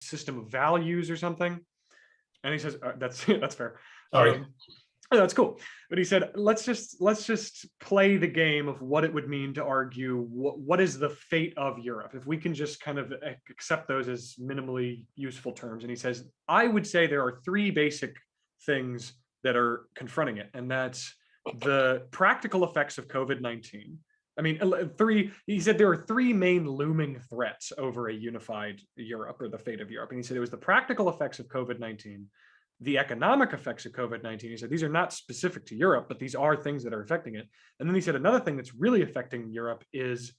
system of values or something. And he says, that's fair. Sorry. Oh, that's cool. But he said, let's just play the game of what it would mean to argue what is the fate of Europe, if we can just kind of accept those as minimally useful terms. And he says, I would say there are three basic things that are confronting it, and that's the practical effects of COVID-19. I mean, he said there are three main looming threats over a unified Europe, or the fate of Europe. And he said it was the practical effects of COVID-19, the economic effects of COVID-19. He said these are not specific to Europe, but these are things that are affecting it. And then he said another thing that's really affecting Europe is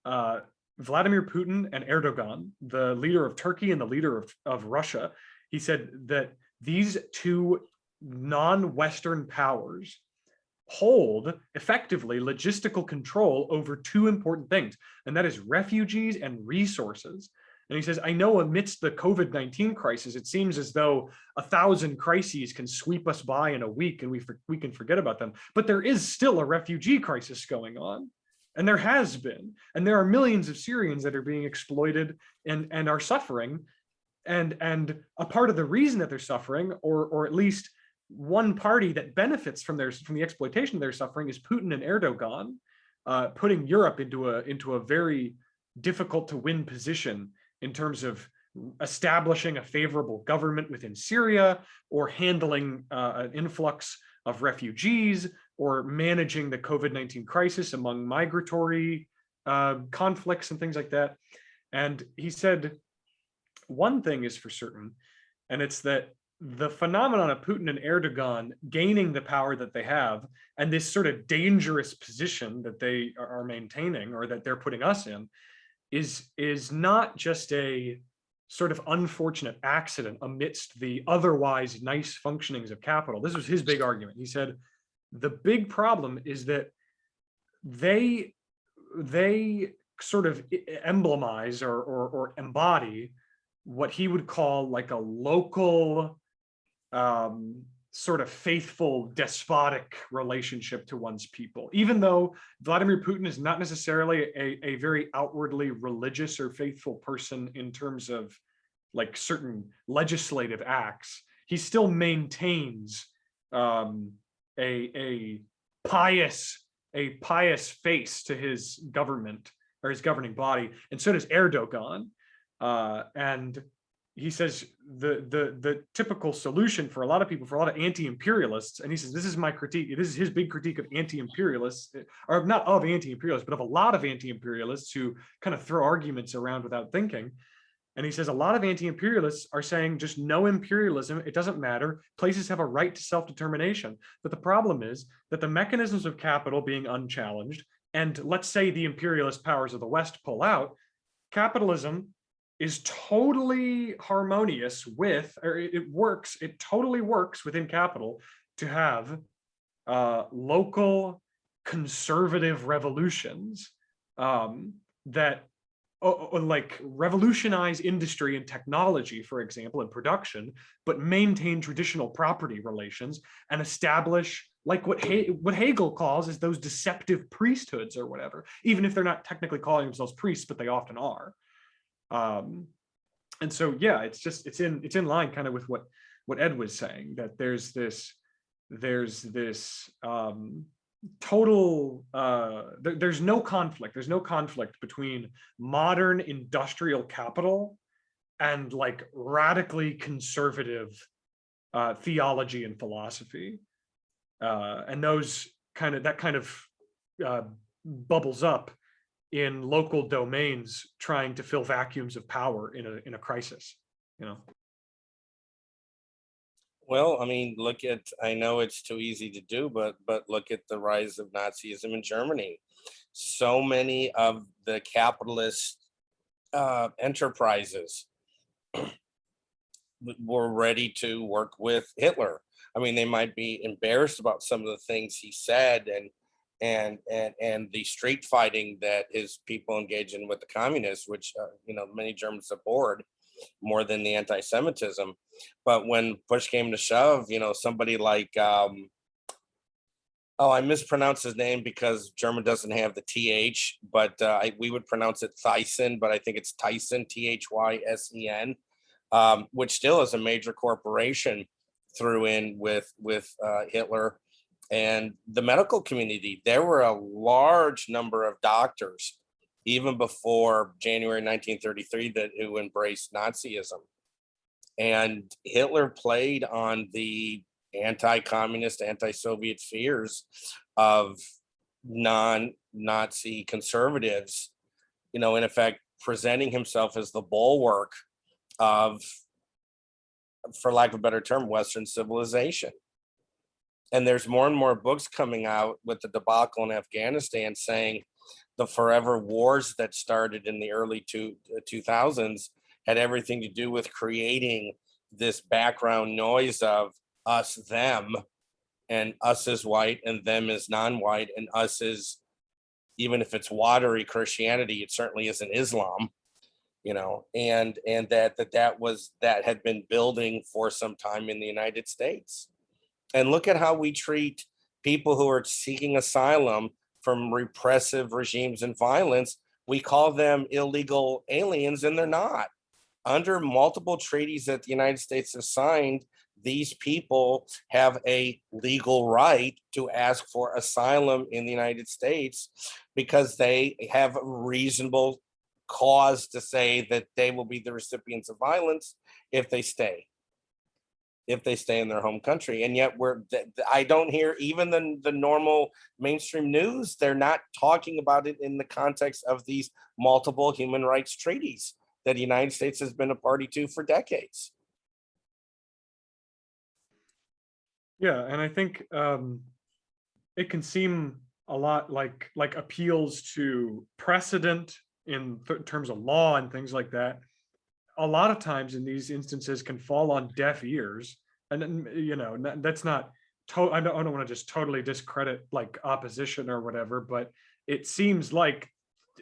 Vladimir Putin and Erdogan, the leader of Turkey and the leader of Russia. He said that these two non-Western powers hold effectively logistical control over two important things, and that is refugees and resources. And he says, I know amidst the COVID-19 crisis, it seems as though 1,000 crises can sweep us by in a week and we can forget about them. But there is still a refugee crisis going on. And there has been. And there are millions of Syrians that are being exploited and are suffering. And a part of the reason that they're suffering, or at least one party that benefits from the exploitation of their suffering, is Putin and Erdogan, putting Europe into a very difficult to win position in terms of establishing a favorable government within Syria, or handling an influx of refugees, or managing the COVID-19 crisis among migratory conflicts and things like that. And he said, one thing is for certain, and it's that the phenomenon of Putin and Erdogan gaining the power that they have, and this sort of dangerous position that they are maintaining, or that they're putting us in, is not just a sort of unfortunate accident amidst the otherwise nice functionings of capital. This was his big argument. He said, the big problem is that they sort of emblemize or embody what he would call like a local sort of faithful despotic relationship to one's people. Even though Vladimir Putin is not necessarily a very outwardly religious or faithful person in terms of like certain legislative acts, he still maintains a pious face to his government or his governing body, and so does Erdogan. And he says the typical solution for a lot of people, for a lot of anti-imperialists, and he says this is my critique, this is his big critique of anti-imperialists, or not of anti-imperialists, but of a lot of anti-imperialists who kind of throw arguments around without thinking. And he says a lot of anti-imperialists are saying just no imperialism, it doesn't matter, places have a right to self-determination. But the problem is that the mechanisms of capital being unchallenged, and let's say the imperialist powers of the West pull out, capitalism is totally harmonious with, or it totally works within capital to have local conservative revolutions that like revolutionize industry and technology, for example, and production, but maintain traditional property relations and establish like what Hegel calls is those deceptive priesthoods or whatever, even if they're not technically calling themselves priests, but they often are. And so, yeah, it's in line kind of with what Ed was saying, that there's this total, there's no conflict between modern industrial capital and like radically conservative theology and philosophy. And that kind of bubbles up in local domains trying to fill vacuums of power in a crisis, you know. Well, I mean, I know it's too easy to do, but look at the rise of Nazism in Germany. So many of the capitalist enterprises were ready to work with Hitler. I mean, they might be embarrassed about some of the things he said and the street fighting that his people engage in with the communists, which many Germans abhorred more than the anti-Semitism. But when push came to shove, somebody like I mispronounced his name because German doesn't have the TH, but we would pronounce it Thyssen, but I think it's Tyson, Thyssen. which still is a major corporation, threw in with Hitler. And the medical community, there were a large number of doctors, even before January 1933, who embraced Nazism. And Hitler played on the anti-communist, anti-Soviet fears of non-Nazi conservatives, in effect, presenting himself as the bulwark of, for lack of a better term, Western civilization. And there's more and more books coming out with the debacle in Afghanistan saying the forever wars that started in the early 2000s had everything to do with creating this background noise of us, them, and us is white and them is non-white, and us is, even if it's watery Christianity, it certainly isn't Islam, and that had been building for some time in the United States. And look at how we treat people who are seeking asylum from repressive regimes and violence. We call them illegal aliens, and they're not. Under multiple treaties that the United States has signed, these people have a legal right to ask for asylum in the United States because they have reasonable cause to say that they will be the recipients of violence if they stay in their home country. And yet I don't hear even the normal mainstream news. They're not talking about it in the context of these multiple human rights treaties that the United States has been a party to for decades. Yeah, and I think it can seem a lot like appeals to precedent in terms of law and things like that. A lot of times in these instances can fall on deaf ears, and that's not. I don't want to just totally discredit like opposition or whatever, but it seems like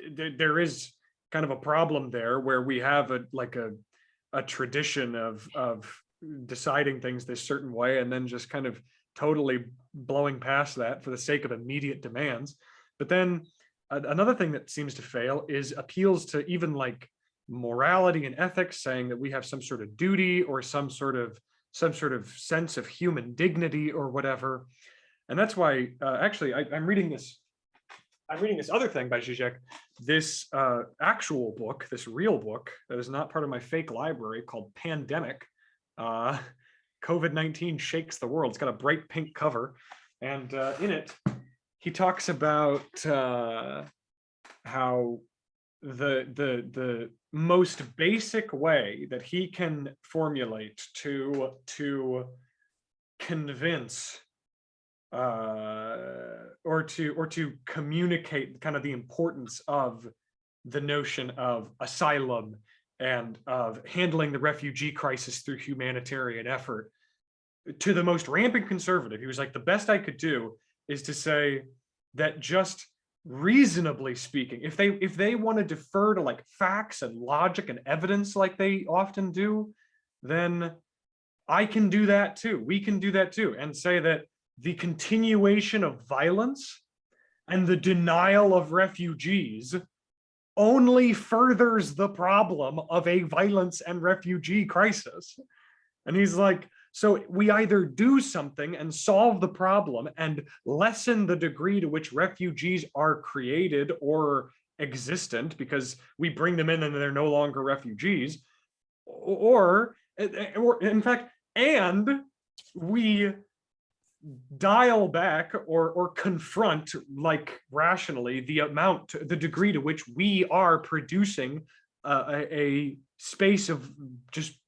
there is kind of a problem there where we have a tradition of deciding things this certain way and then just kind of totally blowing past that for the sake of immediate demands. But then another thing that seems to fail is appeals to even like morality and ethics, saying that we have some sort of duty or some sort of sense of human dignity or whatever. And that's why actually I'm reading this other thing by Zizek, this actual book, this real book that is not part of my fake library, called Pandemic. COVID-19 Shakes the World. It's got a bright pink cover, and in it he talks about how the most basic way that he can formulate to convince or to communicate kind of the importance of the notion of asylum and of handling the refugee crisis through humanitarian effort to the most rampant conservative. He was like, the best I could do is to say that just reasonably speaking, if they want to defer to like facts and logic and evidence like they often do, then I can do that too. We can do that too, and say that the continuation of violence and the denial of refugees only furthers the problem of a violence and refugee crisis. And he's like, so we either do something and solve the problem and lessen the degree to which refugees are created or existent because we bring them in and they're no longer refugees, or in fact, and we dial back or confront like rationally the degree to which we are producing a space of just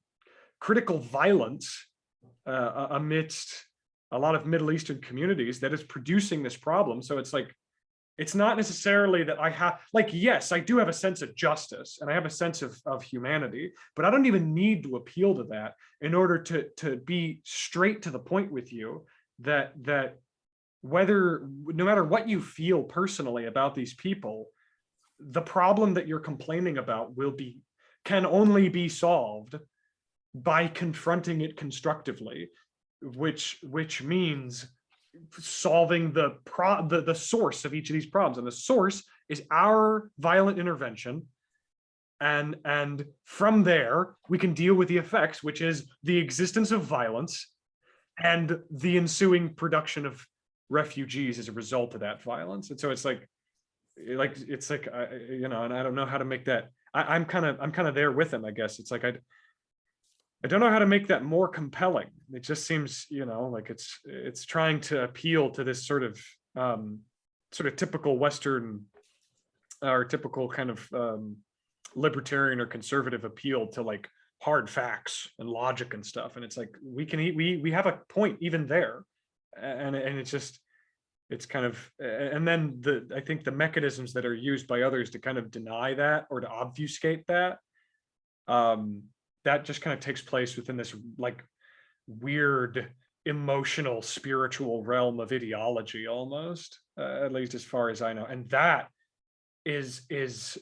critical violence amidst a lot of Middle Eastern communities that is producing this problem. So it's like, it's not necessarily that I have, like, yes, I do have a sense of justice and I have a sense of humanity, but I don't even need to appeal to that in order to be straight to the point with you that whether, no matter what you feel personally about these people, the problem that you're complaining about can only be solved by confronting it constructively, which means solving the source of each of these problems. And the source is our violent intervention and from there we can deal with the effects, which is the existence of violence and the ensuing production of refugees as a result of that violence. And so it's like you know, and I don't know how to make that. I'm kind of there with him, I guess. It's like I don't know how to make that more compelling. It just seems, you know, like it's trying to appeal to this sort of typical Western or typical kind of libertarian or conservative appeal to like hard facts and logic and stuff. And it's like we have a point even there, and it's just it's kind of, and then I think the mechanisms that are used by others to kind of deny that or to obfuscate that, that just kind of takes place within this like weird emotional spiritual realm of ideology almost, at least as far as I know. And that is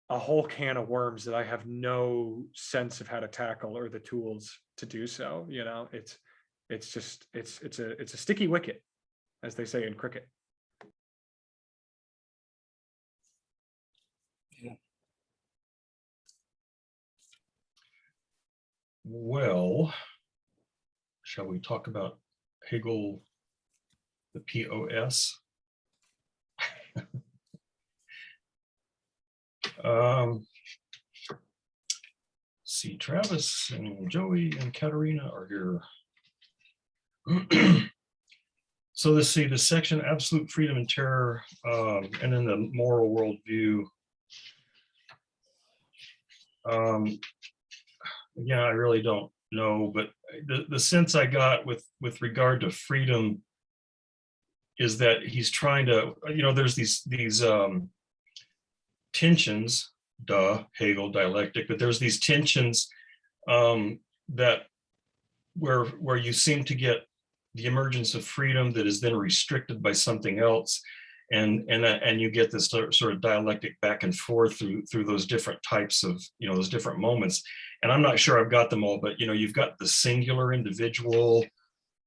a whole can of worms that I have no sense of how to tackle or the tools to do so. You know, it's a sticky wicket, as they say in cricket. Yeah. Well, shall we talk about Hegel, the POS? See, Travis and Joey and Katerina are here. So let's see, the section absolute freedom and terror, and then the moral worldview. Again, I really don't know, but the sense I got with regard to freedom is that he's trying to, you know, there's these tensions, Hegel dialectic, but there's these tensions that where you seem to get the emergence of freedom that is then restricted by something else, and you get this sort of dialectic back and forth through those different types of, you know, those different moments. And I'm not sure I've got them all, but you know, you've got the singular individual,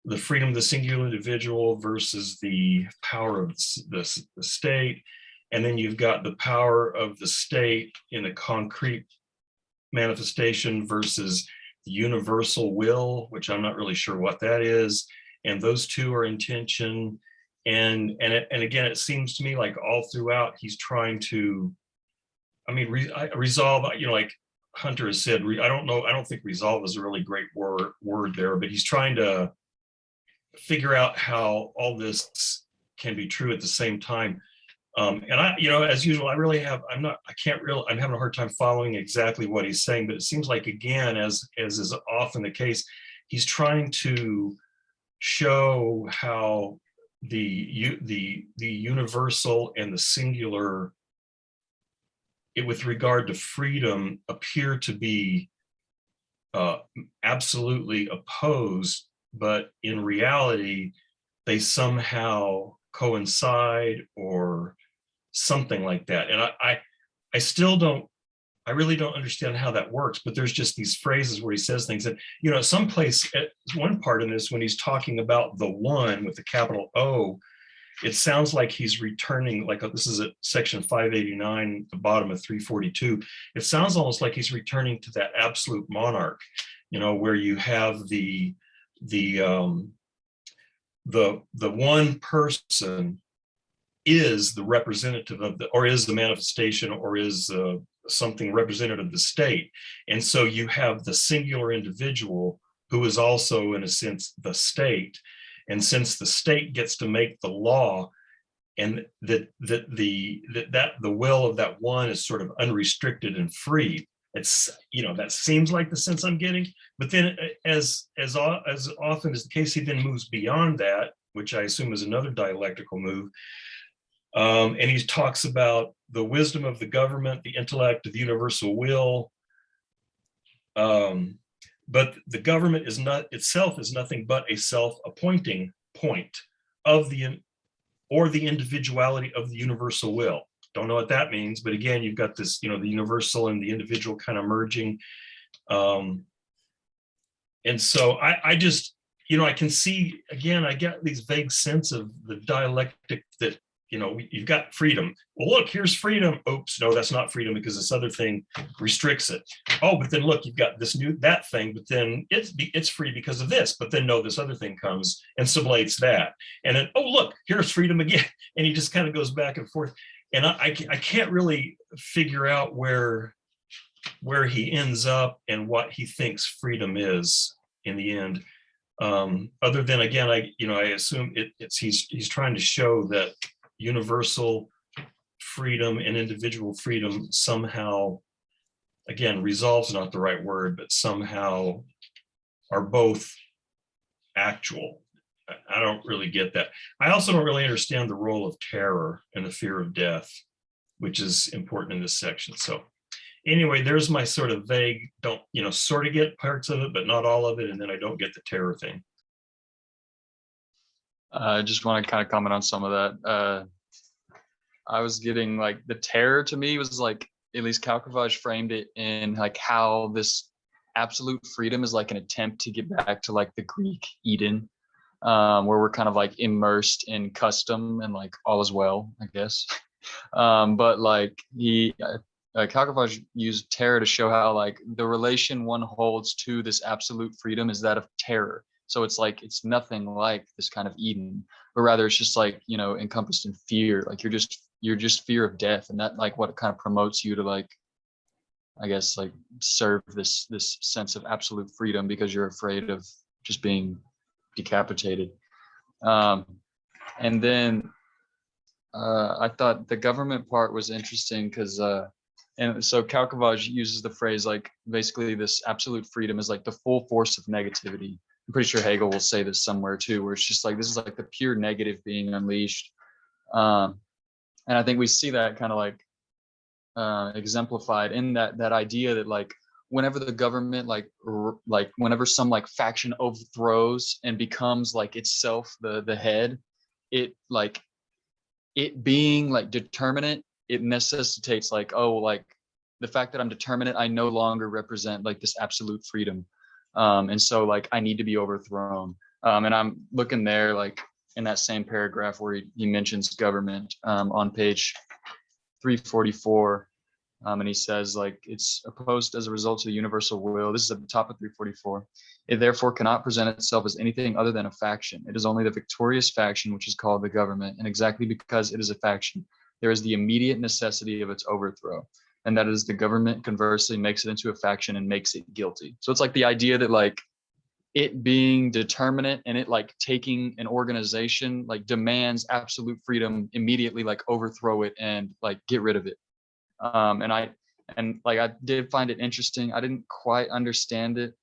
the freedom of the singular individual versus the power of the state, and then you've got the power of the state in a concrete manifestation versus the universal will, which I'm not really sure what that is. And those two are in tension. And again, it seems to me like all throughout he's trying to, I mean, resolve, you know, like Hunter has said, I don't think resolve is a really great word there, but he's trying to figure out how all this can be true at the same time. And I, you know, as usual, I'm having a hard time following exactly what he's saying, but it seems like, again, as is often the case, he's trying to show how the universal and the singular, with regard to freedom, appear to be absolutely opposed, but in reality, they somehow coincide or something like that. And I still don't, I really don't understand how that works, but there's just these phrases where he says things that, you know, someplace at one part in this, when he's talking about the one with the capital O, it sounds like he's returning, like this is at section 589, the bottom of 342. It sounds almost like he's returning to that absolute monarch, you know, where you have the one person is the representative of the, or is the manifestation, or is something representative of the state. And so you have the singular individual who is also, in a sense, the state. And since the state gets to make the law, and that the will of that one is sort of unrestricted and free, it's, you know, that seems like the sense I'm getting. But then as often is the case, he then moves beyond that, which I assume is another dialectical move. And he talks about the wisdom of the government, the intellect, the universal will. But the government is not itself is nothing but a self-appointing point of the individuality of the universal will. Don't know what that means, but again, you've got this, you know, the universal and the individual kind of merging. And so I just, you know, I can see, again, I get these vague sense of the dialectic that you've got freedom. Well, look, here's freedom. Oops, no, that's not freedom because this other thing restricts it. Oh, but then look, you've got that thing, but then it's free because of this. But then no, this other thing comes and sublates that. And then, oh, look, here's freedom again. And he just kind of goes back and forth. And I can't really figure out where he ends up and what he thinks freedom is in the end. Other than, again, I assume he's trying to show that universal freedom and individual freedom somehow, again, resolves not the right word, but somehow are both actual. I don't really get that. I also don't really understand the role of terror and the fear of death, which is important in this section. So anyway, there's my sort of vague, sort of get parts of it, but not all of it. And then I don't get the terror thing. I just want to kind of comment on some of that. I was getting like the terror to me was like, at least Kalkovage framed it in like how this absolute freedom is like an attempt to get back to like the Greek Eden, where we're kind of like immersed in custom and like all is well, I guess. But like Kalkovage used terror to show how like the relation one holds to this absolute freedom is that of terror. So it's like, it's nothing like this kind of Eden, but rather it's just like, encompassed in fear. Like you're just fear of death. And that like what kind of promotes you to like, I guess, like serve this sense of absolute freedom because you're afraid of just being decapitated. And then I thought the government part was interesting because, and so Kalkovage uses the phrase like basically this absolute freedom is like the full force of negativity. I'm pretty sure Hegel will say this somewhere too, where it's just like, this is like the pure negative being unleashed. And I think we see that kind of like exemplified in that idea that like whenever the government like whenever some like faction overthrows and becomes like itself the head, it like it being like determinate, it necessitates like, oh, like the fact that I'm determinate, I no longer represent like this absolute freedom. And so like I need to be overthrown. And I'm looking there like in that same paragraph where he mentions government on page 344. And he says like it's opposed as a result of the universal will. This is at the top of 344. It therefore cannot present itself as anything other than a faction. It is only the victorious faction which is called the government. And exactly because it is a faction, there is the immediate necessity of its overthrow. And that is the government conversely makes it into a faction and makes it guilty. So it's like the idea that like it being determinate and it like taking an organization like demands absolute freedom immediately, like overthrow it and like get rid of it. And I did find it interesting. I didn't quite understand it.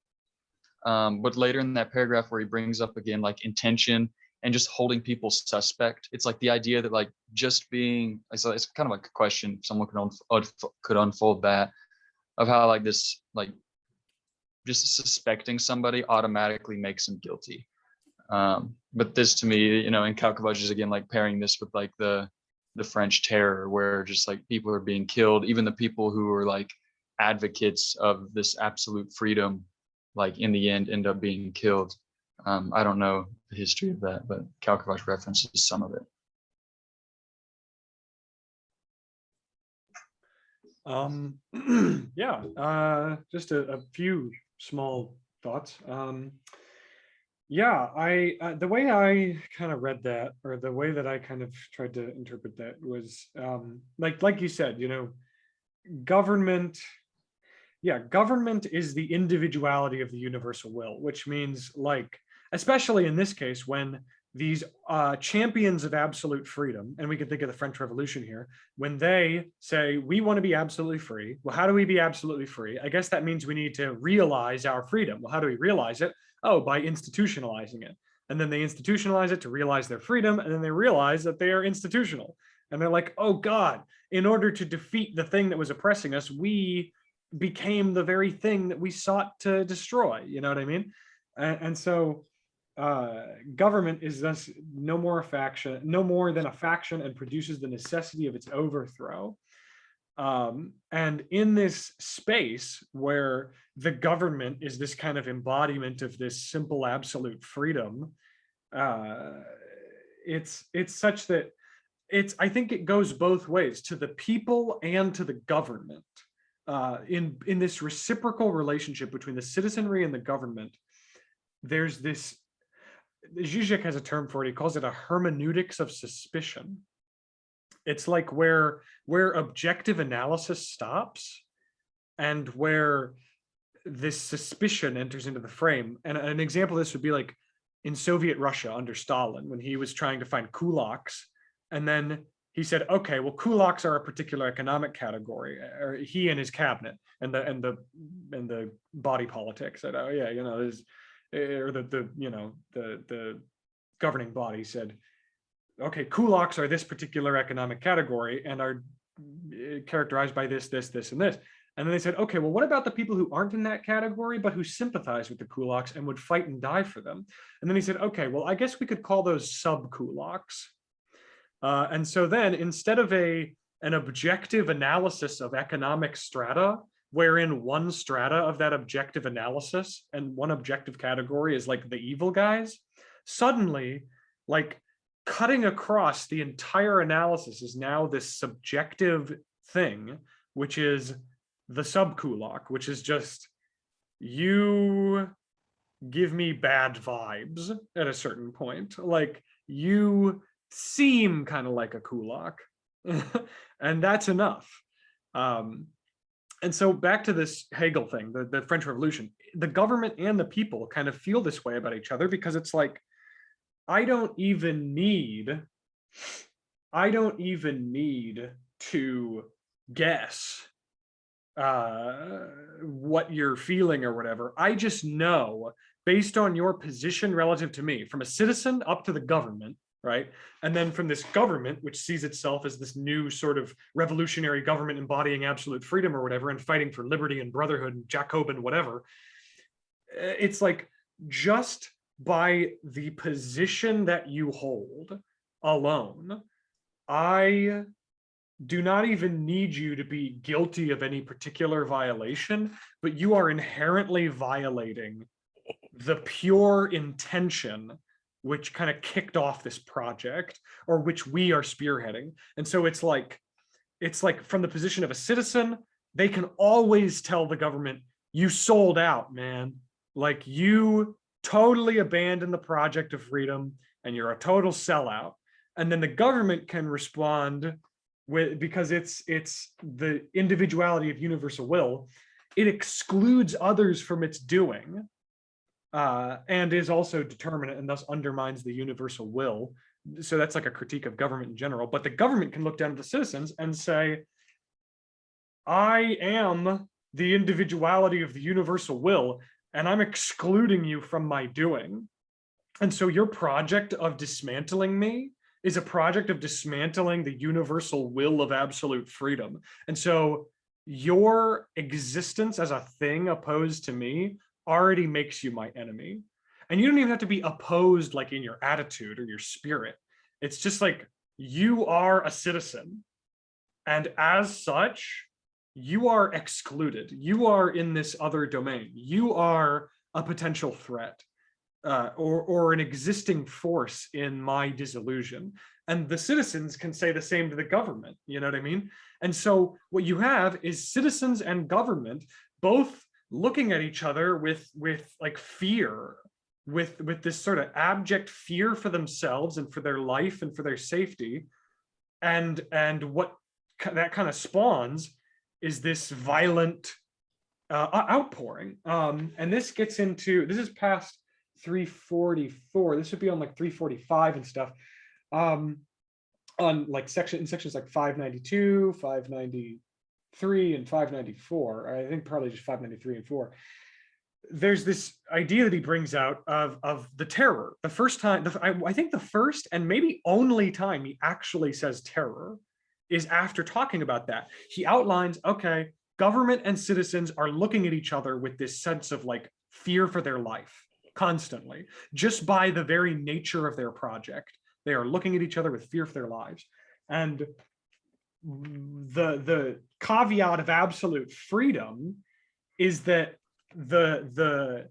But later in that paragraph where he brings up again like intention and just holding people suspect, it's like the idea that like just being, so it's kind of like a question, someone could unfold that, of how like this like just suspecting somebody automatically makes them guilty. But this to me, in Kalkovage is again like pairing this with like the French terror, where just like people are being killed, even the people who are like advocates of this absolute freedom, like in the end up being killed. I don't know the history of that, but Kalkovage references some of it. Yeah, just a few small thoughts. Yeah, the way I kind of read that, or the way that I kind of tried to interpret that was like you said, government. Yeah, government is the individuality of the universal will, which means like, especially in this case, when these champions of absolute freedom, and we can think of the French Revolution here, when they say, we want to be absolutely free. Well, how do we be absolutely free? I guess that means we need to realize our freedom. Well, how do we realize it? Oh, by institutionalizing it. And then they institutionalize it to realize their freedom. And then they realize that they are institutional. And they're like, oh God, in order to defeat the thing that was oppressing us, we became the very thing that we sought to destroy. You know what I mean? And so government is thus no more than a faction, and produces the necessity of its overthrow. And in this space where the government is this kind of embodiment of this simple absolute freedom, it's such that I think it goes both ways, to the people and to the government. In this reciprocal relationship between the citizenry and the government, there's this, Zizek has a term for it. He calls it a hermeneutics of suspicion. It's like where objective analysis stops and where this suspicion enters into the frame. And an example of this would be like in Soviet Russia under Stalin, when he was trying to find kulaks, and then he said, okay, well, kulaks are a particular economic category, or he and his cabinet and the body politic said, oh yeah, you know, there's, or the governing body said, okay, kulaks are this particular economic category and are characterized by this, this, this, and this. And then they said, okay, well, what about the people who aren't in that category, but who sympathize with the kulaks and would fight and die for them? And then he said, okay, well, I guess we could call those sub-kulaks. And so then instead of an objective analysis of economic strata, wherein one strata of that objective analysis and one objective category is like the evil guys, suddenly, like, cutting across the entire analysis is now this subjective thing, which is the subkulak, which is just, you give me bad vibes at a certain point. Like, you seem kind of like a kulak, and that's enough. And so back to this Hegel thing, the French Revolution, the government and the people kind of feel this way about each other, because it's like, I don't even need to guess what you're feeling or whatever. I just know based on your position relative to me, from a citizen up to the government, right? And then from this government, which sees itself as this new sort of revolutionary government embodying absolute freedom or whatever, and fighting for liberty and brotherhood and Jacobin, whatever. It's like, just by the position that you hold alone, I do not even need you to be guilty of any particular violation, but you are inherently violating the pure intention which kind of kicked off this project, or which we are spearheading. And so it's like from the position of a citizen, they can always tell the government, you sold out, man. Like, you totally abandoned the project of freedom and you're a total sellout. And then the government can respond with, because it's the individuality of universal will, it excludes others from its doing, and is also determinate and thus undermines the universal will. So that's like a critique of government in general. But the government can look down at the citizens and say, I am the individuality of the universal will, and I'm excluding you from my doing. And so your project of dismantling me is a project of dismantling the universal will of absolute freedom. And so your existence as a thing opposed to me already makes you my enemy. And you don't even have to be opposed like in your attitude or your spirit. It's just like, you are a citizen, and as such, you are excluded. You are in this other domain. You are a potential threat, or an existing force in my disillusion. And the citizens can say the same to the government, you know what I mean? And so what you have is citizens and government both looking at each other with like fear, with this sort of abject fear for themselves and for their life and for their safety. And what that kind of spawns is this violent outpouring. And this gets into, this is past 344. This would be on like 345 and stuff. On like sections like 592, 593, and 594. I think probably just 593 and 4. There's this idea that he brings out of the terror. The first time, I think the first and maybe only time he actually says terror is after talking about that. He outlines, okay, government and citizens are looking at each other with this sense of like fear for their life constantly, just by the very nature of their project. They are looking at each other with fear for their lives. And the caveat of absolute freedom is that the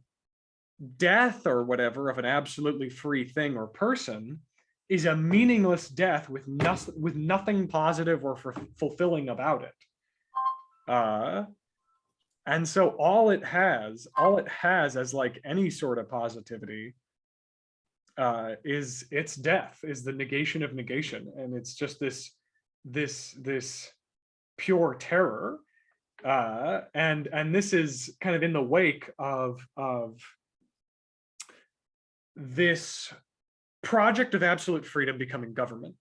death or whatever of an absolutely free thing or person is a meaningless death with nothing positive or fulfilling about it. And so all it has as like any sort of positivity is its death, is the negation of negation. And it's just this pure terror. And this is kind of in the wake of this project of absolute freedom becoming government.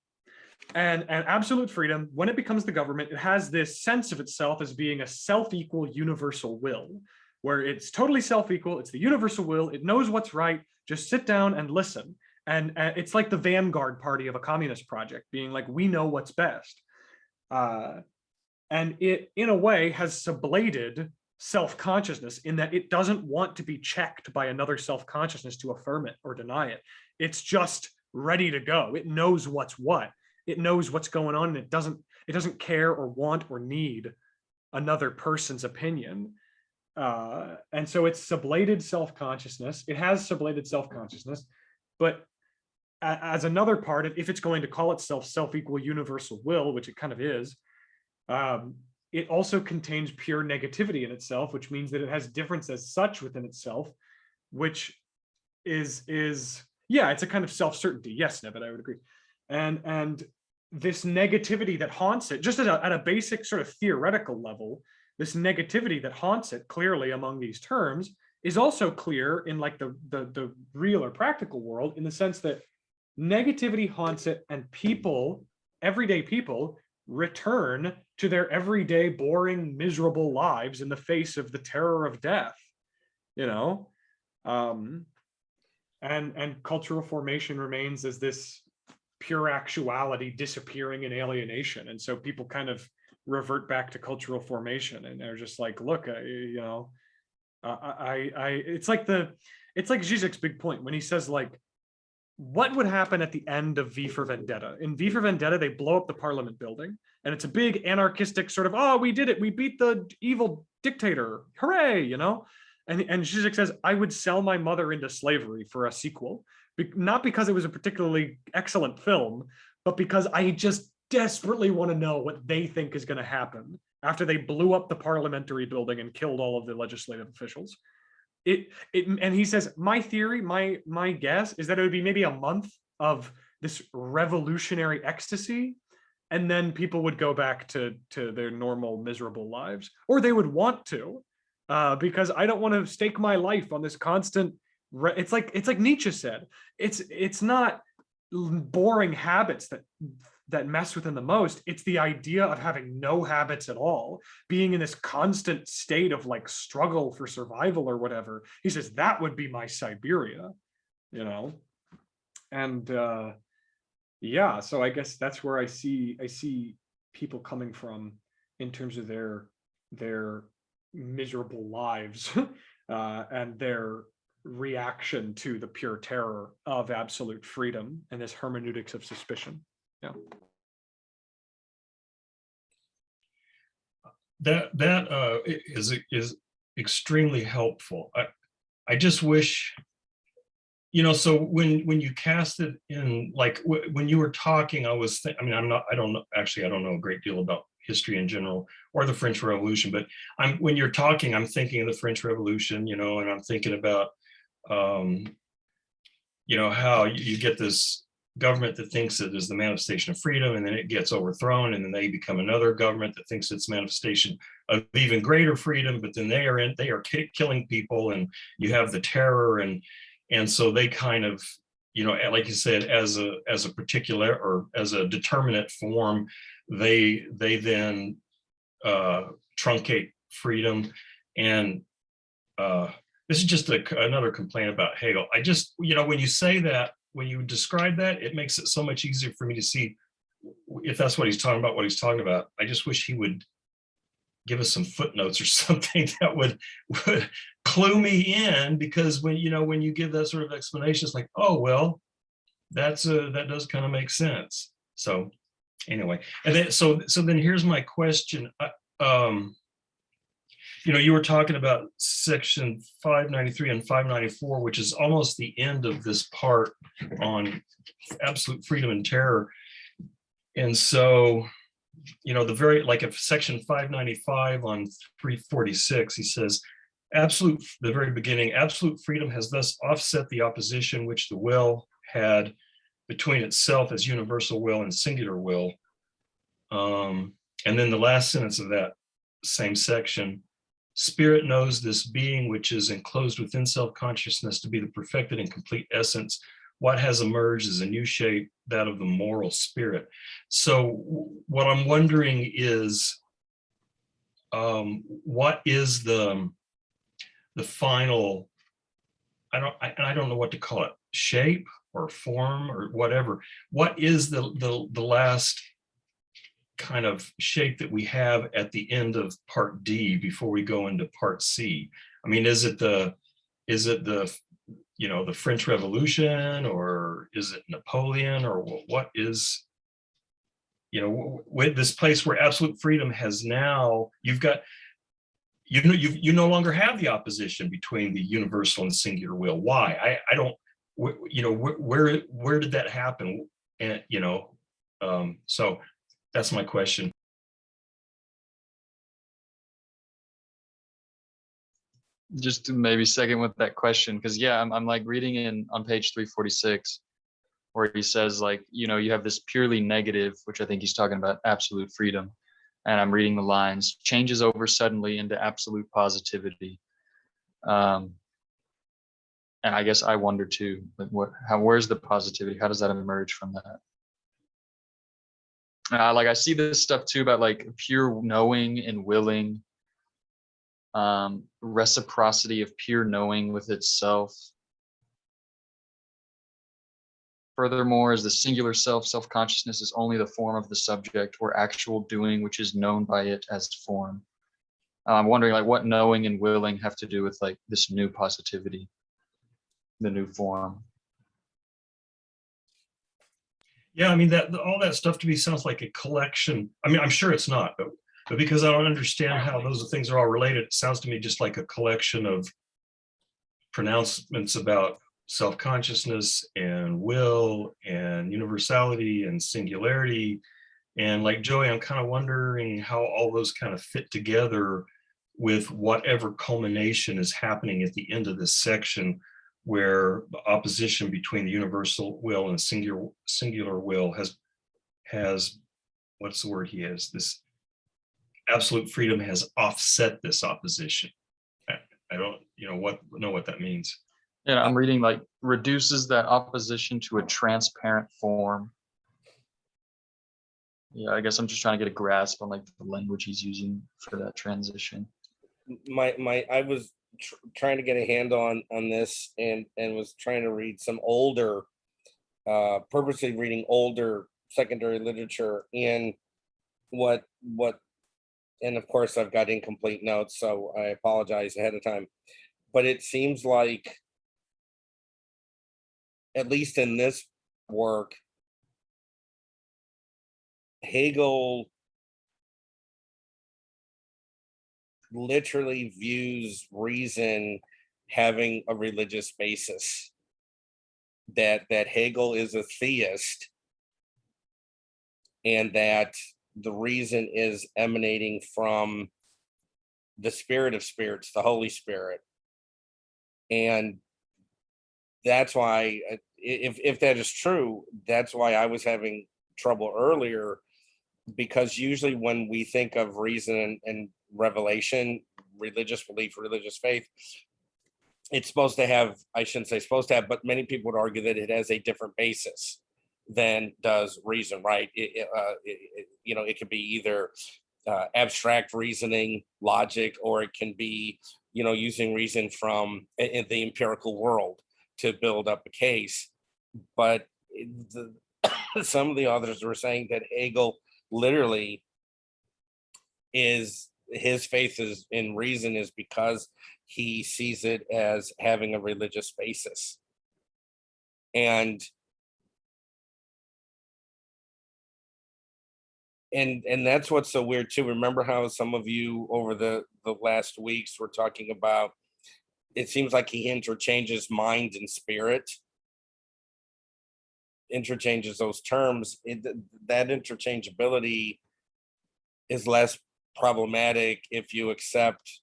And absolute freedom, when it becomes the government, it has this sense of itself as being a self-equal universal will, where it's totally self-equal, it's the universal will, it knows what's right, just sit down and listen. And it's like the vanguard party of a communist project, being like, we know what's best. And it, in a way, has sublated self-consciousness in that it doesn't want to be checked by another self-consciousness to affirm it or deny it. It's just ready to go. It knows what's what. It knows what's going on, and it doesn't care or want or need another person's opinion. And so it's sublated self-consciousness. It has sublated self-consciousness, but as another part of, if it's going to call itself self-equal universal will, which it kind of is, it also contains pure negativity in itself, which means that it has difference as such within itself, which is yeah, it's a kind of self-certainty. Yes, Nevitt, I would agree. And this negativity that haunts it, just at a basic sort of theoretical level, this negativity that haunts it clearly among these terms is also clear in like the real or practical world, in the sense that negativity haunts it, and people, everyday people, return to their everyday boring, miserable lives in the face of the terror of death, you know? And cultural formation remains as this pure actuality disappearing in alienation. And so people kind of revert back to cultural formation, and they're just like, look, it's like Zizek's big point when he says, like, what would happen at the end of V for Vendetta? In V for Vendetta, they blow up the Parliament building, and it's a big anarchistic sort of, oh, we did it, we beat the evil dictator, hooray, you know? And Zizek says, I would sell my mother into slavery for a sequel, not because it was a particularly excellent film, but because I just desperately want to know what they think is going to happen after they blew up the parliamentary building and killed all of the legislative officials. And he says, my theory, my guess is that it would be maybe a month of this revolutionary ecstasy, and then people would go back to their normal miserable lives, or they would want to, because I don't want to stake my life on this constant. It's like Nietzsche said, it's not boring habits that mess with him the most. It's the idea of having no habits at all, being in this constant state of like struggle for survival or whatever. He says that would be my Siberia, you know? And yeah, so I guess that's where I see people coming from in terms of their miserable lives and their reaction to the pure terror of absolute freedom and this hermeneutics of suspicion. Yeah. That is extremely helpful. I just wish, you know, so when you cast it in, like when you were talking, I don't know a great deal about history in general or the French Revolution, but when you're talking, I'm thinking of the French Revolution, you know, and I'm thinking about you know, how you get this government that thinks it is the manifestation of freedom, and then it gets overthrown, and then they become another government that thinks it's manifestation of even greater freedom, but then they are killing people, and you have the terror, and so they kind of, you know, like you said, as a particular or as a determinate form, they then truncate freedom. And this is just another complaint about Hegel. I just, you know, when you say that, when you describe that, it makes it so much easier for me to see if that's what he's talking about, I just wish he would give us some footnotes or something that would clue me in, because when you give that sort of explanation, it's like, oh, well, that does kind of make sense. So anyway, and then so then here's my question. you were talking about section 593 and 594, which is almost the end of this part on absolute freedom and terror. And so, like if section 595 on 346, he says, the very beginning, absolute freedom has thus offset the opposition which the will had between itself as universal will and singular will. And then the last sentence of that same section, spirit knows this being which is enclosed within self-consciousness to be the perfected and complete essence. What has emerged is a new shape, that of the moral spirit. So what I'm wondering is, what is the final, I don't know what to call it, shape or form or whatever. What is the last kind of shape that we have at the end of part D before we go into part C? I mean, is it the the French Revolution, or is it Napoleon, or what is, with this place where absolute freedom has now, you've got, you no longer have the opposition between the universal and singular will. Why? I don't, where did that happen? And, so that's my question. Just to maybe second with that question, because yeah, I'm like reading on page 346, where he says, like, you have this purely negative, which I think he's talking about absolute freedom. And I'm reading the lines, changes over suddenly into absolute positivity. And I guess I wonder too, like where's the positivity? How does that emerge from that? Like I see this stuff too about like pure knowing and willing, reciprocity of pure knowing with itself. Furthermore, as the singular self-consciousness is only the form of the subject or actual doing which is known by it as form. I'm wondering, like, what knowing and willing have to do with like this new positivity, the new form. Yeah, I mean, that all that stuff to me sounds like a collection. I mean, I'm sure it's not, but because I don't understand how those things are all related, it sounds to me just like a collection of pronouncements about self-consciousness and will and universality and singularity. And like Joey, I'm kind of wondering how all those kind of fit together with whatever culmination is happening at the end of this section, where the opposition between the universal will and singular will has what's the word he has, this absolute freedom has offset this opposition. I don't know what that means. Yeah, I'm reading like reduces that opposition to a transparent form. Yeah, I guess I'm just trying to get a grasp on like the language he's using for that transition. I was trying to get a handle on this and was trying to read some older, purposely reading older secondary literature, and what and of course I've got incomplete notes, so I apologize ahead of time, but it seems like, at least in this work, Hegel literally views reason having a religious basis, that Hegel is a theist, and that the reason is emanating from the spirit of spirits, the Holy Spirit. And that's why, if that is true, that's why I was having trouble earlier, because usually when we think of reason and revelation, religious belief, religious faith, it's supposed to have, I shouldn't say supposed to have, but many people would argue that it has a different basis than does reason, right? It could be either abstract reasoning, logic, or it can be, using reason from in the empirical world to build up a case. But some of the authors were saying that Hegel literally is, his faith is in reason is because he sees it as having a religious basis. And and that's what's so weird too. Remember how some of you over the last weeks were talking about, it seems like he interchanges mind and spirit, interchanges those terms. That interchangeability is less problematic if you accept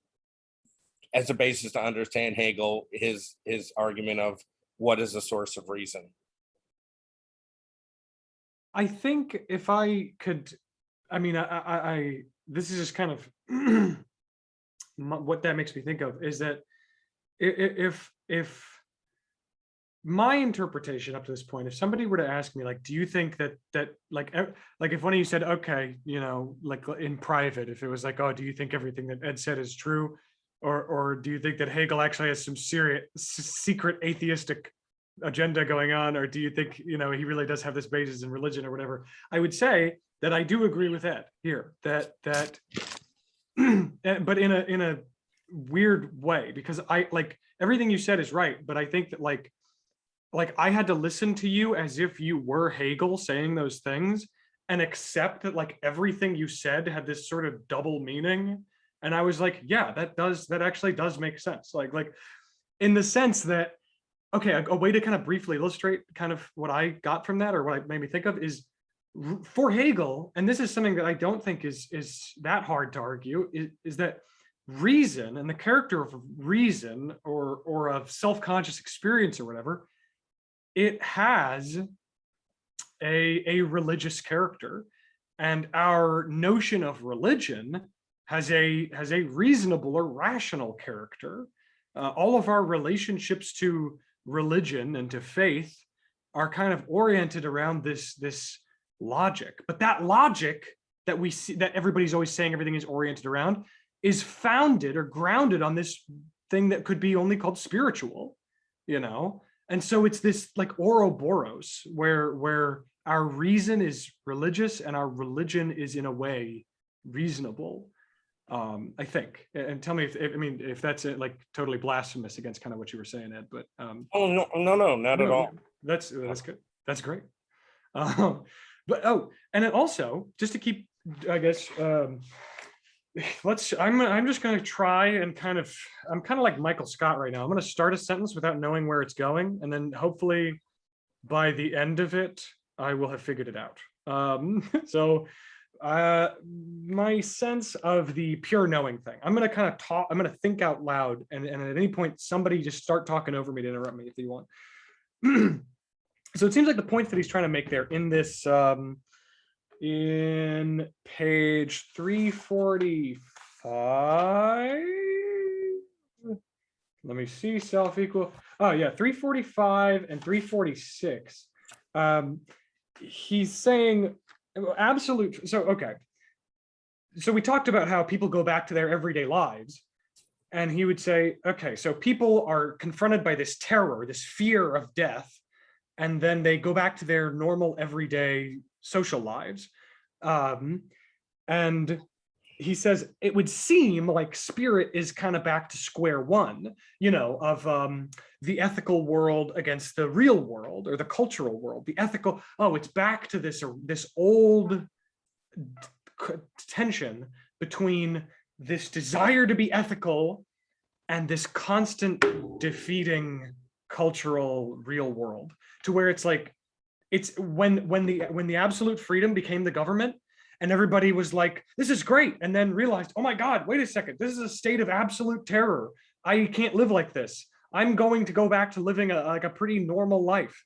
as a basis to understand Hegel his argument of what is the source of reason. I think if I could, I mean, I this is just kind of what that makes me think of is that if my interpretation up to this point, if somebody were to ask me, like, do you think that like if one of you said, okay, you know, like in private, if it was like, oh, do you think everything that Ed said is true, or do you think that Hegel actually has some serious secret atheistic agenda going on, or do you think, you know, he really does have this basis in religion or whatever? I would say that I do agree with Ed here, that but in a weird way, because I like everything you said is right, but I think that like I had to listen to you as if you were Hegel saying those things and accept that like everything you said had this sort of double meaning. And I was like, yeah, that actually does make sense. Like in the sense that, okay, a way to kind of briefly illustrate kind of what I got from that, or what it made me think of, is for Hegel, and this is something that I don't think is that hard to argue, is that reason and the character of reason or of self-conscious experience or whatever, it has a religious character, and our notion of religion has a reasonable or rational character. All of our relationships to religion and to faith are kind of oriented around this logic, but that logic that we see, that everybody's always saying everything is oriented around, is founded or grounded on this thing that could be only called spiritual, you know? And so it's this like Ouroboros where our reason is religious and our religion is in a way reasonable. I think, and tell me if that's like totally blasphemous against kind of what you were saying, Ed, but Oh no, not at all. That's good. That's great. But and then also just to keep, I guess, I'm just going to try and I'm kind of like Michael Scott right now. I'm going to start a sentence without knowing where it's going, and then hopefully by the end of it I will have figured it out. So my sense of the pure knowing thing, I'm going to kind of talk, I'm going to think out loud, and at any point somebody just start talking over me to interrupt me if you want. So it seems like the points that he's trying to make there in this in page 345, let me see, self-equal, oh yeah, 345 and 346, he's saying absolute. So okay, so we talked about how people go back to their everyday lives, and he would say, okay, so people are confronted by this terror, this fear of death, and then they go back to their normal everyday social lives. And he says it would seem like spirit is kind of back to square one, you know, of the ethical world against the real world, or the cultural world. The ethical, oh, it's back to this old tension between this desire to be ethical and this constant defeating cultural real world, to where it's like, it's when the absolute freedom became the government, and everybody was like, this is great, and then realized, oh my God, wait a second, this is a state of absolute terror. I can't live like this. I'm going to go back to living like a pretty normal life.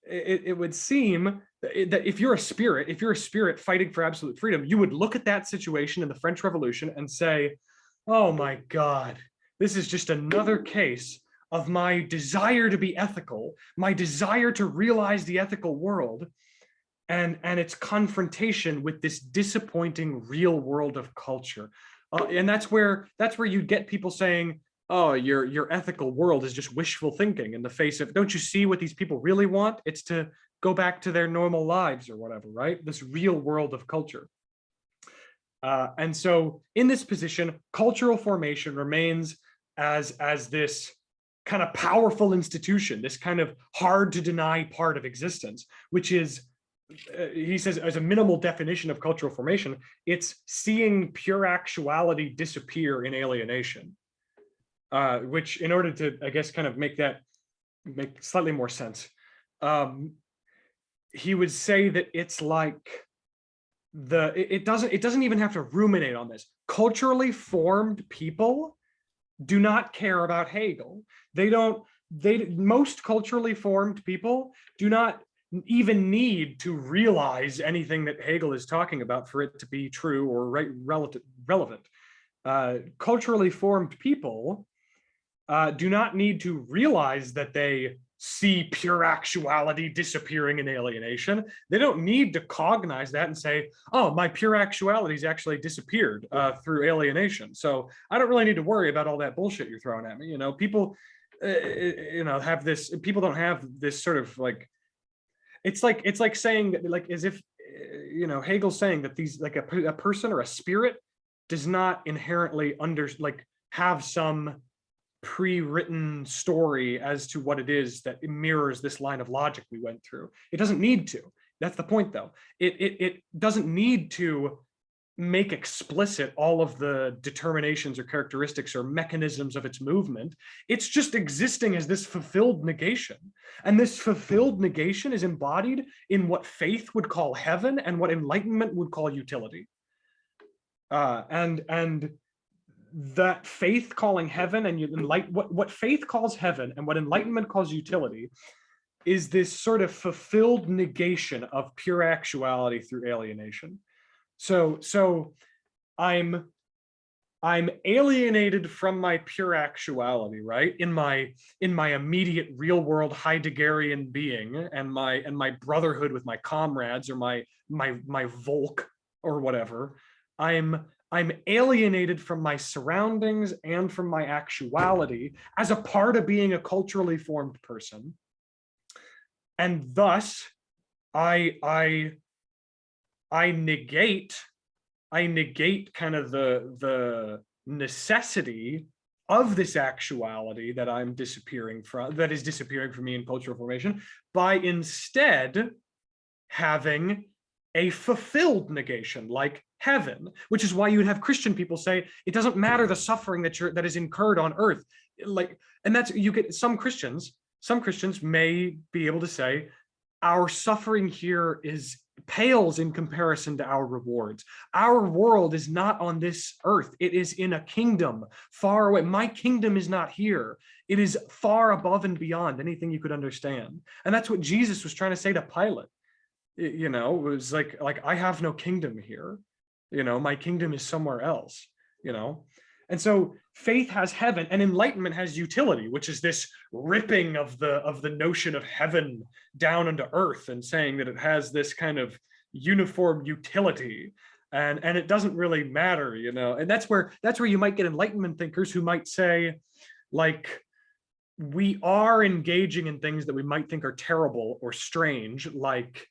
It would seem that if you're a spirit fighting for absolute freedom, you would look at that situation in the French Revolution and say, oh my God, this is just another case of my desire to be ethical, my desire to realize the ethical world, and its confrontation with this disappointing real world of culture. And that's where you get people saying, oh, your ethical world is just wishful thinking in the face of, don't you see what these people really want? It's to go back to their normal lives or whatever, right? This real world of culture. And so in this position, cultural formation remains as this kind of powerful institution, this kind of hard to deny part of existence, which is he says, as a minimal definition of cultural formation, it's seeing pure actuality disappear in alienation. Which, in order to, I guess, kind of make slightly more sense, he would say that it's like it doesn't even have to ruminate on this. Culturally formed people do not care about Hegel. Most culturally formed people do not even need to realize anything that Hegel is talking about for it to be true or relevant. Culturally formed people do not need to realize that they see pure actuality disappearing in alienation. They don't need to cognize that and say, oh, my pure actuality's actually disappeared through alienation. So I don't really need to worry about all that bullshit you're throwing at me. People, have this, people don't have this sort of like, it's like saying that, like, as if, Hegel's saying that these, like a person or a spirit does not inherently have some pre-written story as to what it is that mirrors this line of logic we went through. It doesn't need to. That's the point, though. It doesn't need to make explicit all of the determinations or characteristics or mechanisms of its movement. It's just existing as this fulfilled negation. And this fulfilled negation is embodied in what faith would call heaven and what enlightenment would call utility. And that faith calling heaven and what faith calls heaven and what enlightenment calls utility is this sort of fulfilled negation of pure actuality through alienation. So I'm alienated from my pure actuality, right? In my immediate real world Heideggerian being and my brotherhood with my comrades or my Volk or whatever. I'm alienated from my surroundings and from my actuality as a part of being a culturally formed person. And thus I negate kind of the necessity of this actuality that I'm disappearing from, that is disappearing from me in cultural formation, by instead having a fulfilled negation like heaven, which is why you would have Christian people say it doesn't matter the suffering that is incurred on earth. And that's, you get some Christians may be able to say our suffering here pales in comparison to our rewards. Our world is not on this earth. It is in a kingdom far away. My kingdom is not here. It is far above and beyond anything you could understand. And that's what Jesus was trying to say to Pilate. It was like I have no kingdom here. My kingdom is somewhere else. And so faith has heaven and enlightenment has utility, which is this ripping of the notion of heaven down into earth and saying that it has this kind of uniform utility. And it doesn't really matter, and that's where you might get enlightenment thinkers who might say, like, we are engaging in things that we might think are terrible or strange, like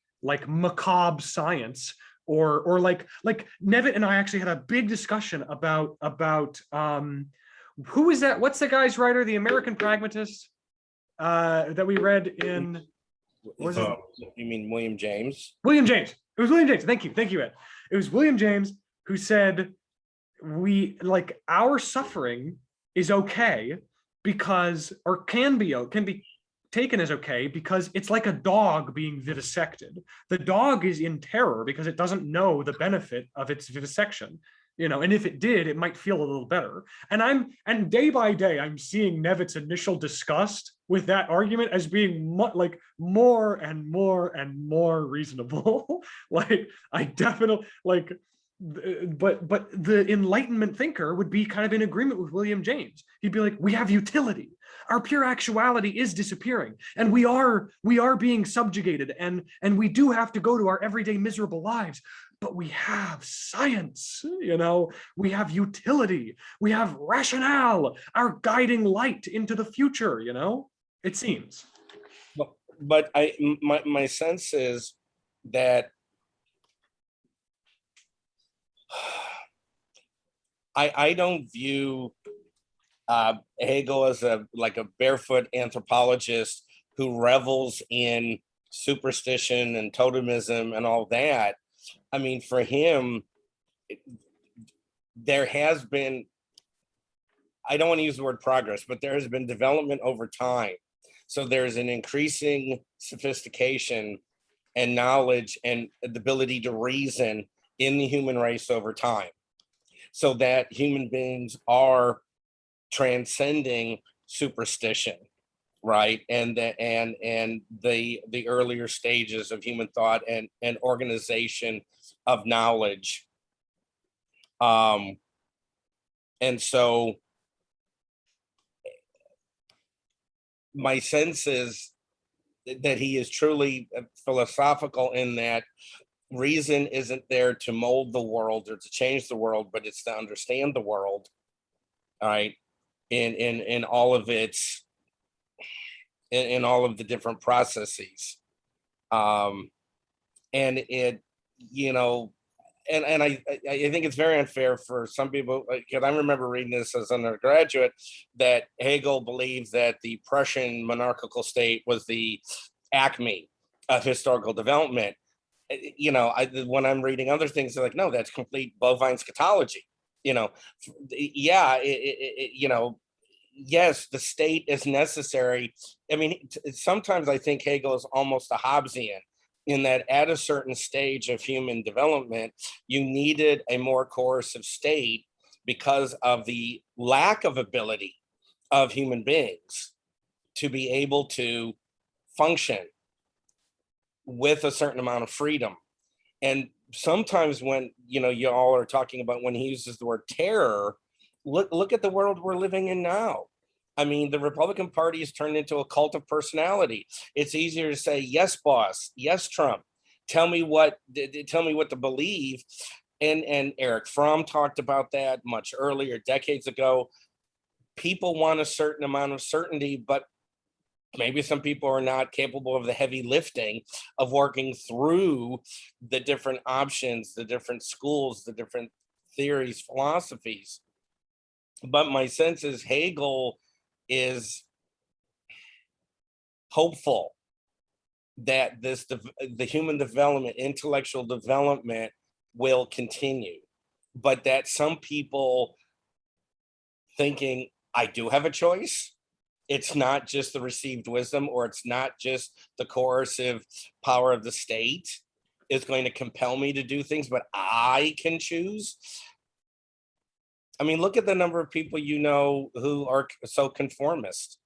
macabre science, or like Nevitt and I actually had a big discussion about who is that? What's the guy's writer, the American Pragmatist, that we read in? You mean William James? William James. It was William James. Thank you, Ed. It was William James who said our suffering is okay because, or can be taken as okay because it's like a dog being vivisected. The dog is in terror because it doesn't know the benefit of its vivisection, and if it did, it might feel a little better. And day by day, I'm seeing Nevitt's initial disgust with that argument as being more and more reasonable. I definitely but the Enlightenment thinker would be kind of in agreement with William James. He'd be like, we have utility. Our pure actuality is disappearing, and we are being subjugated, and we do have to go to our everyday miserable lives. But we have science, we have utility, we have rationale, our guiding light into the future, it seems. But my sense is that I don't view Hegel as a barefoot anthropologist who revels in superstition and totemism and all that. I mean, for him, there has been, I don't want to use the word progress, but there has been development over time. So there's an increasing sophistication and knowledge and the ability to reason in the human race over time, so that human beings are transcending superstition, right? And the earlier stages of human thought and organization of knowledge. And so my sense is that he is truly philosophical in that reason isn't there to mold the world or to change the world, but it's to understand the world, all right, in all of its, in all of the different processes. And it, you know, and I think it's very unfair for some people, because I remember reading this as an undergraduate, that Hegel believed that the Prussian monarchical state was the acme of historical development. You know, when I'm reading other things, they're like, no, that's complete bovine scatology. You know, yeah, you know, yes, the state is necessary. I mean, sometimes I think Hegel is almost a Hobbesian, in that at a certain stage of human development, you needed a more coercive state because of the lack of ability of human beings to be able to function with a certain amount of freedom. And sometimes when, you know, you all are talking about when he uses the word terror, look at the world we're living in now. I mean, the Republican Party has turned into a cult of personality. It's easier to say, yes, boss, yes, Trump, tell me what to believe. And Eric Fromm talked about that much earlier, decades ago. People want a certain amount of certainty, but maybe some people are not capable of the heavy lifting of working through the different options, the different schools, the different theories, philosophies. But my sense is Hegel is hopeful that the human development, intellectual development will continue, but that some people thinking, I do have a choice. It's not just the received wisdom, or it's not just the coercive power of the state is going to compel me to do things, but I can choose. I mean, look at the number of people you know who are so conformist.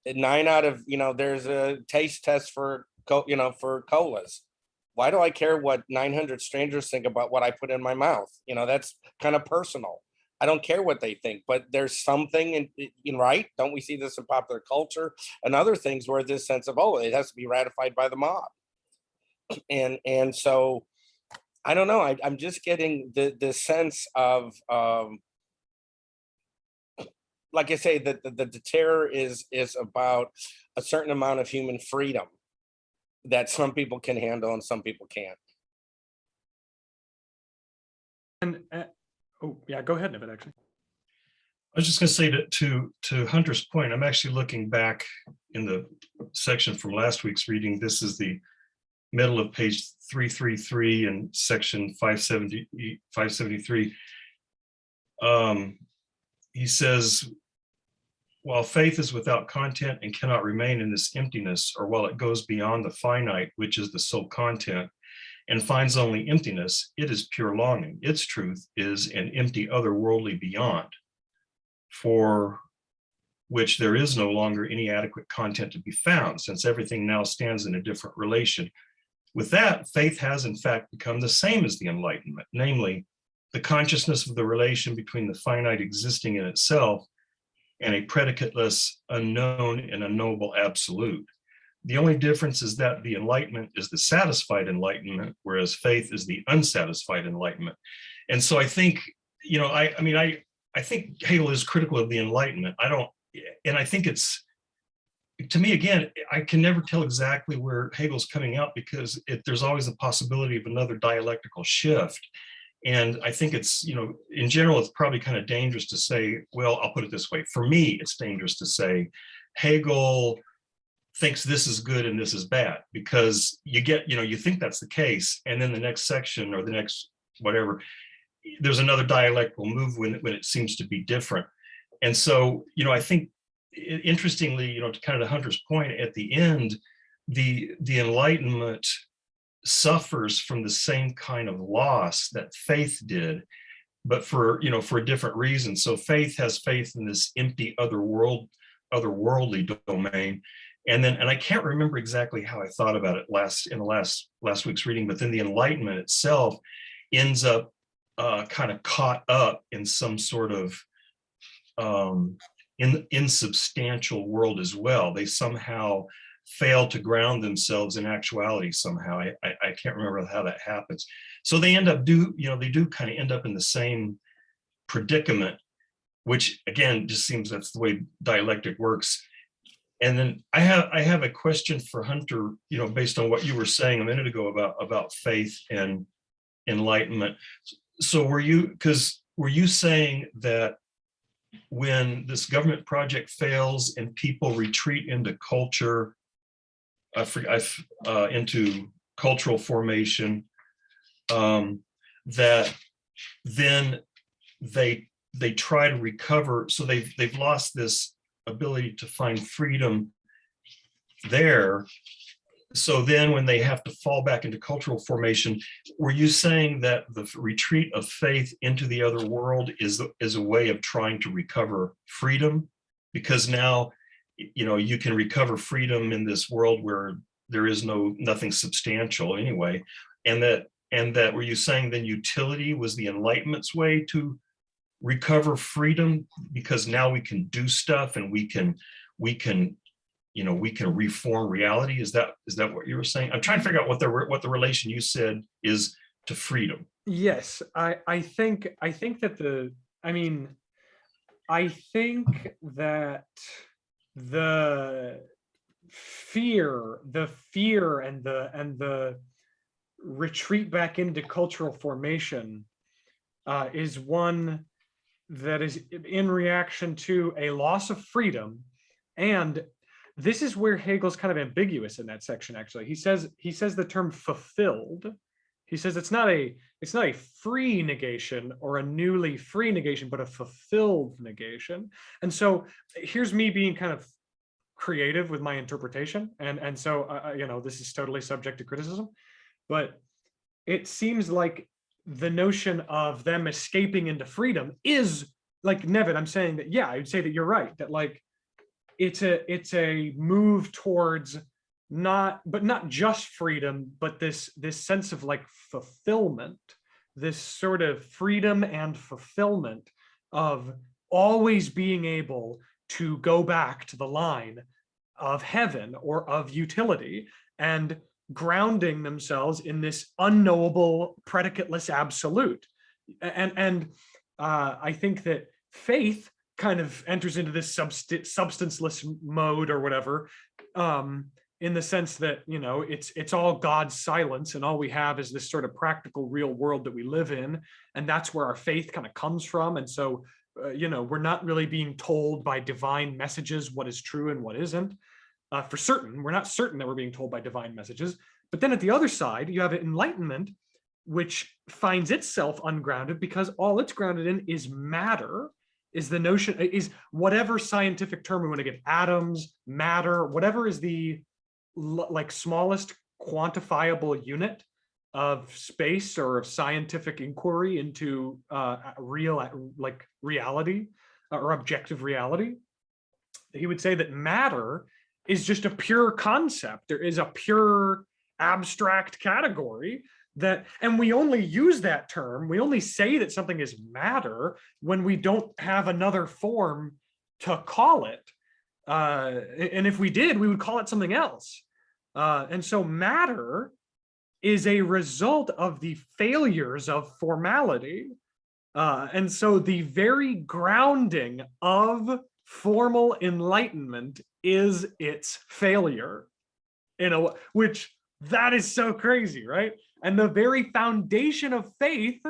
9 out of, you know, there's a taste test for, you know, for colas. Why do I care what 900 strangers think about what I put in my mouth? You know, that's kind of personal. I don't care what they think, but there's something in right? Don't we see this in popular culture and other things where this sense of, oh, it has to be ratified by the mob. And so I don't know. I'm just getting the sense of, like I say, that the terror is about a certain amount of human freedom that some people can handle and some people can't. And oh yeah, go ahead, Nivet, actually. I was just going to say that to Hunter's point, I'm actually looking back in the section from last week's reading. This is the middle of page 333 and section 573. He says, while faith is without content and cannot remain in this emptiness, or while it goes beyond the finite, which is the sole content, and finds only emptiness, it is pure longing. Its truth is an empty otherworldly beyond, for which there is no longer any adequate content to be found, since everything now stands in a different relation. With that, faith has in fact become the same as the Enlightenment, namely the consciousness of the relation between the finite existing in itself and a predicateless, unknown, and unknowable absolute. The only difference is that the Enlightenment is the satisfied enlightenment, whereas faith is the unsatisfied enlightenment. And so I think, you know, I mean, I think Hegel is critical of the Enlightenment. I think it's, to me, again, I can never tell exactly where Hegel's coming out, because there's always a possibility of another dialectical shift. And I think it's, you know, in general, it's probably kind of dangerous to say, well, I'll put it this way. For me, it's dangerous to say Hegel thinks this is good and this is bad, because you get, you think that's the case, and then the next section or the next whatever, there's another dialectical move when it seems to be different. And so, I think interestingly, to kind of the Hunter's point at the end, the Enlightenment suffers from the same kind of loss that faith did, but for a different reason. So faith has faith in this empty otherworldly domain. And I can't remember exactly how I thought about it last week's reading, but then the Enlightenment itself ends up kind of caught up in some sort of insubstantial world as well. They somehow fail to ground themselves in actuality somehow. I can't remember how that happens. So they end up they do kind of end up in the same predicament, which again just seems that's the way dialectic works. And then I have a question for Hunter, based on what you were saying a minute ago about faith and enlightenment. So were you saying that when this government project fails and people retreat into culture, into cultural formation, that then they try to recover, so they've lost this ability to find freedom there. So then when they have to fall back into cultural formation, were you saying that the retreat of faith into the other world is a way of trying to recover freedom? Because now, you can recover freedom in this world where there is nothing substantial anyway. And that were you saying then utility was the Enlightenment's way to recover freedom, because now we can do stuff and we can reform reality? Is that what you were saying? I'm trying to figure out what the relation you said is to freedom. Yes, I think that I think that the fear and the retreat back into cultural formation is one that is in reaction to a loss of freedom. And this is where Hegel's kind of ambiguous in that section. Actually, he says the term fulfilled. He says it's not a free negation or a newly free negation, but a fulfilled negation. And so here's me being kind of creative with my interpretation, and so this is totally subject to criticism, but it seems like the notion of them escaping into freedom is like, Nevin, I'm saying that, yeah, I would say that you're right, that like it's a move towards not just freedom, but this sense of like fulfillment, this sort of freedom and fulfillment of always being able to go back to the line of heaven or of utility, and grounding themselves in this unknowable predicateless absolute. And I think that faith kind of enters into this substanceless mode or whatever, in the sense that it's all God's silence, and all we have is this sort of practical real world that we live in, and that's where our faith kind of comes from. And so we're not really being told by divine messages what is true and what isn't. For certain, we're not certain that we're being told by divine messages. But then at the other side, you have enlightenment, which finds itself ungrounded because all it's grounded in is matter, is the notion, is whatever scientific term we want to give, atoms, matter, whatever is the like smallest quantifiable unit of space or of scientific inquiry into real like reality or objective reality. He would say that matter is just a pure concept. There is a pure abstract category that, and we only use that term, we only say that something is matter when we don't have another form to call it. And if we did, we would call it something else. And so matter is a result of the failures of formality. And so the very grounding of formal enlightenment is its failure, which that is so crazy, right? And the very foundation of faith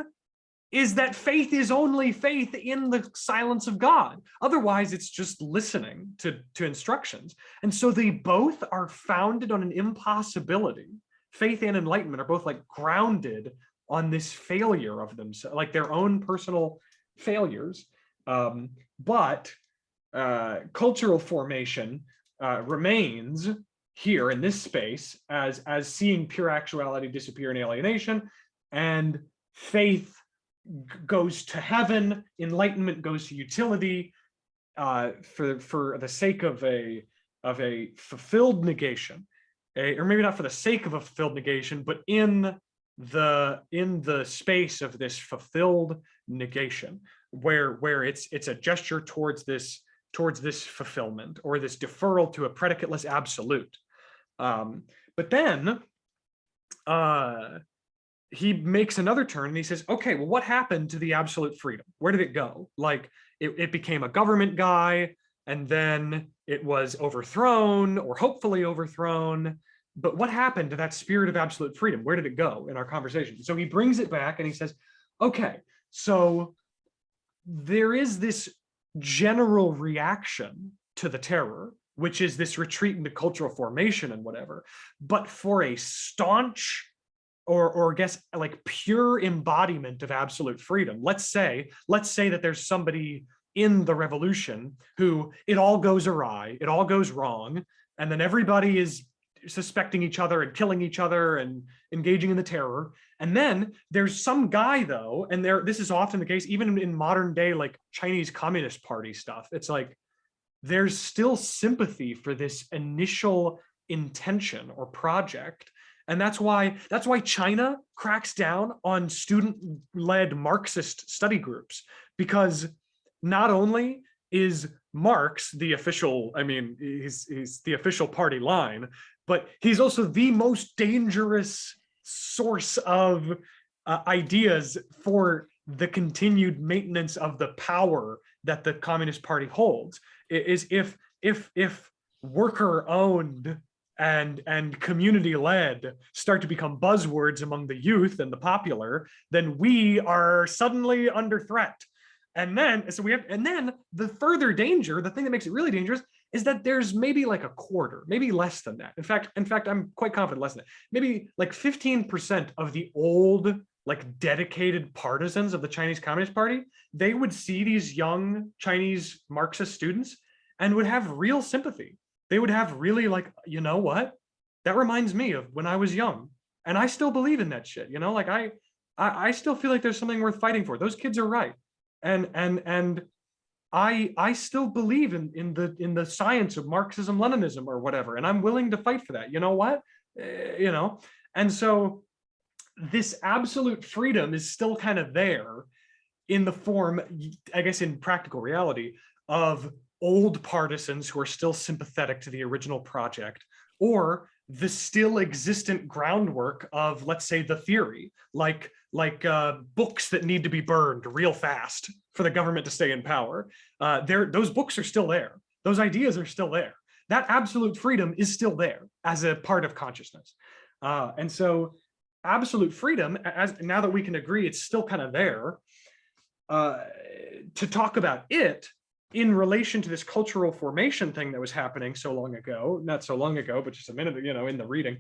is that faith is only faith in the silence of God. Otherwise, it's just listening to instructions. And so they both are founded on an impossibility. Faith and enlightenment are both like grounded on this failure of themselves, like their own personal failures. But cultural formation remains here in this space as seeing pure actuality disappear in alienation, and faith goes to heaven, enlightenment goes to utility, for the sake of a fulfilled negation, or maybe not for the sake of a fulfilled negation, but in the space of this fulfilled negation, where it's a gesture towards this fulfillment, or this deferral to a predicateless absolute. But then he makes another turn and he says, okay, well, what happened to the absolute freedom? Where did it go? Like it became a government guy, and then it was overthrown, or hopefully overthrown. But what happened to that spirit of absolute freedom? Where did it go in our conversation? So he brings it back and he says, okay, so there is this general reaction to the terror, which is this retreat into cultural formation and whatever. But for a staunch, or I guess like pure embodiment of absolute freedom, let's say that there's somebody in the revolution who it all goes awry, it all goes wrong, and then everybody is suspecting each other and killing each other and engaging in the terror. And then there's some guy though, and this is often the case, even in modern day, like Chinese Communist Party stuff, it's like, there's still sympathy for this initial intention or project. And that's why China cracks down on student-led Marxist study groups, because not only is Marx the official, I mean, he's the official party line, but he's also the most dangerous source of ideas for the continued maintenance of the power that the Communist Party holds. Is if worker-owned and community-led start to become buzzwords among the youth and the popular, then we are suddenly under threat. And then the further danger, the thing that makes it really dangerous, is that there's maybe like a quarter, maybe less than that. In fact, I'm quite confident less than that. Maybe like 15% of the old, like dedicated partisans of the Chinese Communist Party, they would see these young Chinese Marxist students and would have real sympathy. They would have really like, you know what? That reminds me of when I was young, and I still believe in that shit. You know, like I still feel like there's something worth fighting for. Those kids are right, and I still believe in the science of Marxism, Leninism, or whatever, and I'm willing to fight for that. You know what? You know, and so this absolute freedom is still kind of there in the form, I guess, in practical reality, of old partisans who are still sympathetic to the original project, or the still existent groundwork of, let's say, the theory, like books that need to be burned real fast for the government to stay in power. Those books are still there. Those ideas are still there. That absolute freedom is still there as a part of consciousness. And so absolute freedom, now that we can agree it's still kind of there, to talk about it in relation to this cultural formation thing that was happening so long ago, not so long ago, but just a minute, you know, in the reading,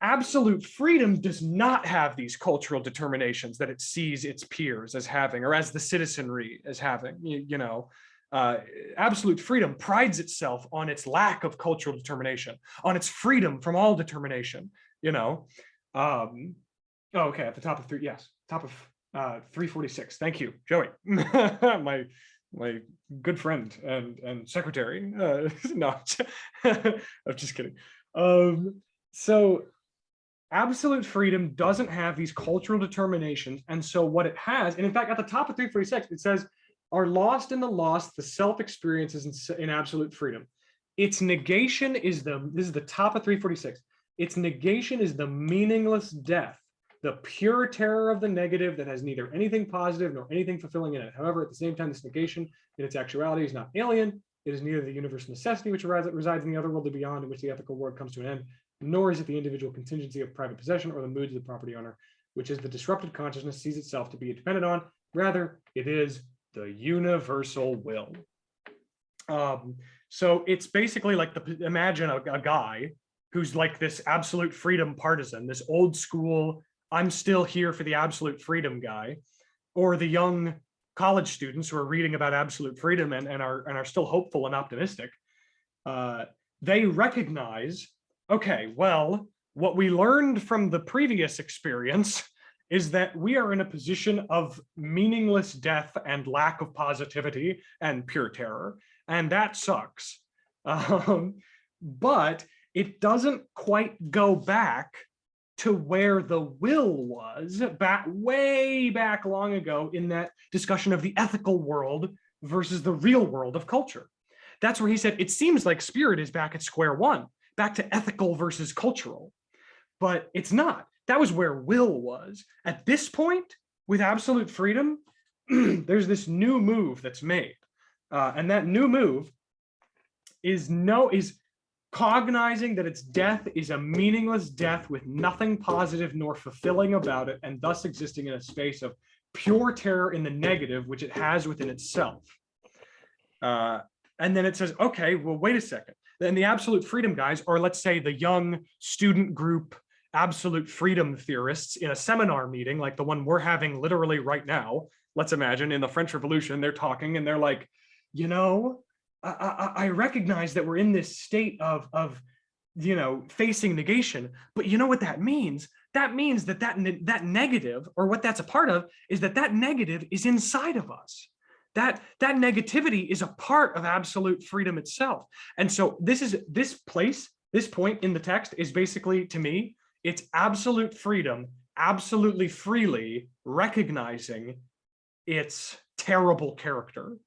absolute freedom does not have these cultural determinations that it sees its peers as having, or as the citizenry as having. You know, absolute freedom prides itself on its lack of cultural determination, on its freedom from all determination, you know. Okay, at the top of top of 346. Thank you, Joey. my good friend and secretary. No, I'm just kidding. So absolute freedom doesn't have these cultural determinations, and so what it has, and in fact, at the top of 346, it says, "Are lost in the lost, the self experiences in absolute freedom. Its negation is this is the top of 346. Its negation is the meaningless death, the pure terror of the negative that has neither anything positive nor anything fulfilling in it. However, at the same time, this negation in its actuality is not alien. It is neither the universal necessity which resides in the other world, the beyond, in which the ethical world comes to an end, nor is it the individual contingency of private possession or the moods of the property owner, which is the disrupted consciousness sees itself to be dependent on. Rather, it is the universal will. So it's basically like imagine a guy who's like this absolute freedom partisan, this old school, I'm still here for the absolute freedom guy, or the young college students who are reading about absolute freedom and are still hopeful and optimistic. They recognize, okay, well, what we learned from the previous experience is that we are in a position of meaningless death and lack of positivity and pure terror, and that sucks. But it doesn't quite go back to where the will was way back long ago in that discussion of the ethical world versus the real world of culture. That's where he said, it seems like spirit is back at square one, back to ethical versus cultural, but it's not. That was where will was. At this point, with absolute freedom, there's this new move that's made. And that new move is cognizing that its death is a meaningless death with nothing positive nor fulfilling about it, and thus existing in a space of pure terror in the negative, which it has within itself. And then it says, okay, well, wait a second. Then the absolute freedom guys, or let's say the young student group absolute freedom theorists in a seminar meeting, like the one we're having literally right now, let's imagine in the French Revolution, they're talking and they're like, you know, I recognize that we're in this state of facing negation, but you know what that means? That means that negative, or what that's a part of, is that negative is inside of us. That negativity is a part of absolute freedom itself. And so this point in the text is basically, to me, it's absolute freedom, absolutely freely recognizing its terrible character,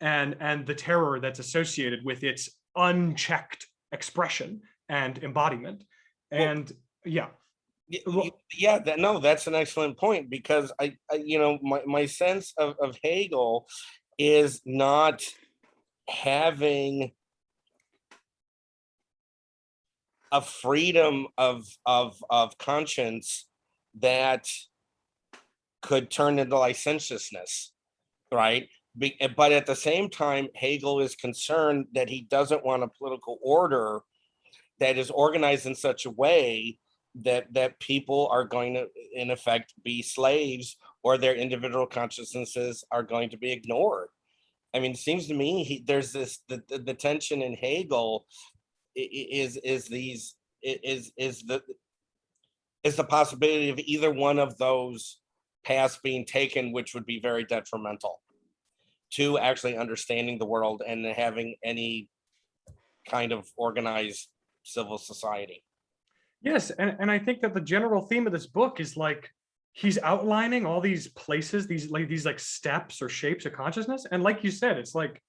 and the terror that's associated with its unchecked expression and embodiment. And that's an excellent point, because my sense of Hegel is not having a freedom of conscience that could turn into licentiousness, right? But at the same time, Hegel is concerned that he doesn't want a political order that is organized in such a way that people are going to, in effect, be slaves, or their individual consciousnesses are going to be ignored. I mean, it seems to me there's the tension in Hegel is the possibility of either one of those paths being taken, which would be very detrimental to actually understanding the world and having any kind of organized civil society. Yes, and I think that the general theme of this book is like, he's outlining all these places, these steps or shapes of consciousness. And like you said, it's like,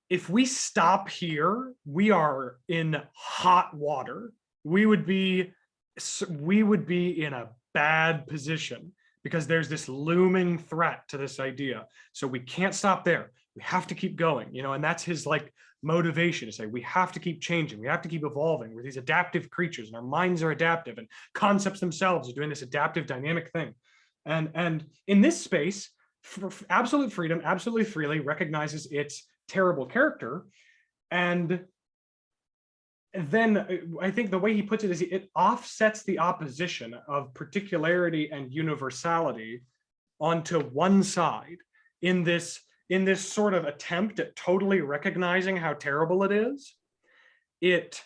if we stop here, we are in hot water. We would be in a bad position, because there's this looming threat to this idea. So we can't stop there. We have to keep going, and that's his motivation, to say we have to keep changing, we have to keep evolving. We're these adaptive creatures, and our minds are adaptive, and concepts themselves are doing this adaptive dynamic thing. And in this space, absolute freedom absolutely freely recognizes its terrible character. And then I think the way he puts it is it offsets the opposition of particularity and universality onto one side in this sort of attempt at totally recognizing how terrible it is. It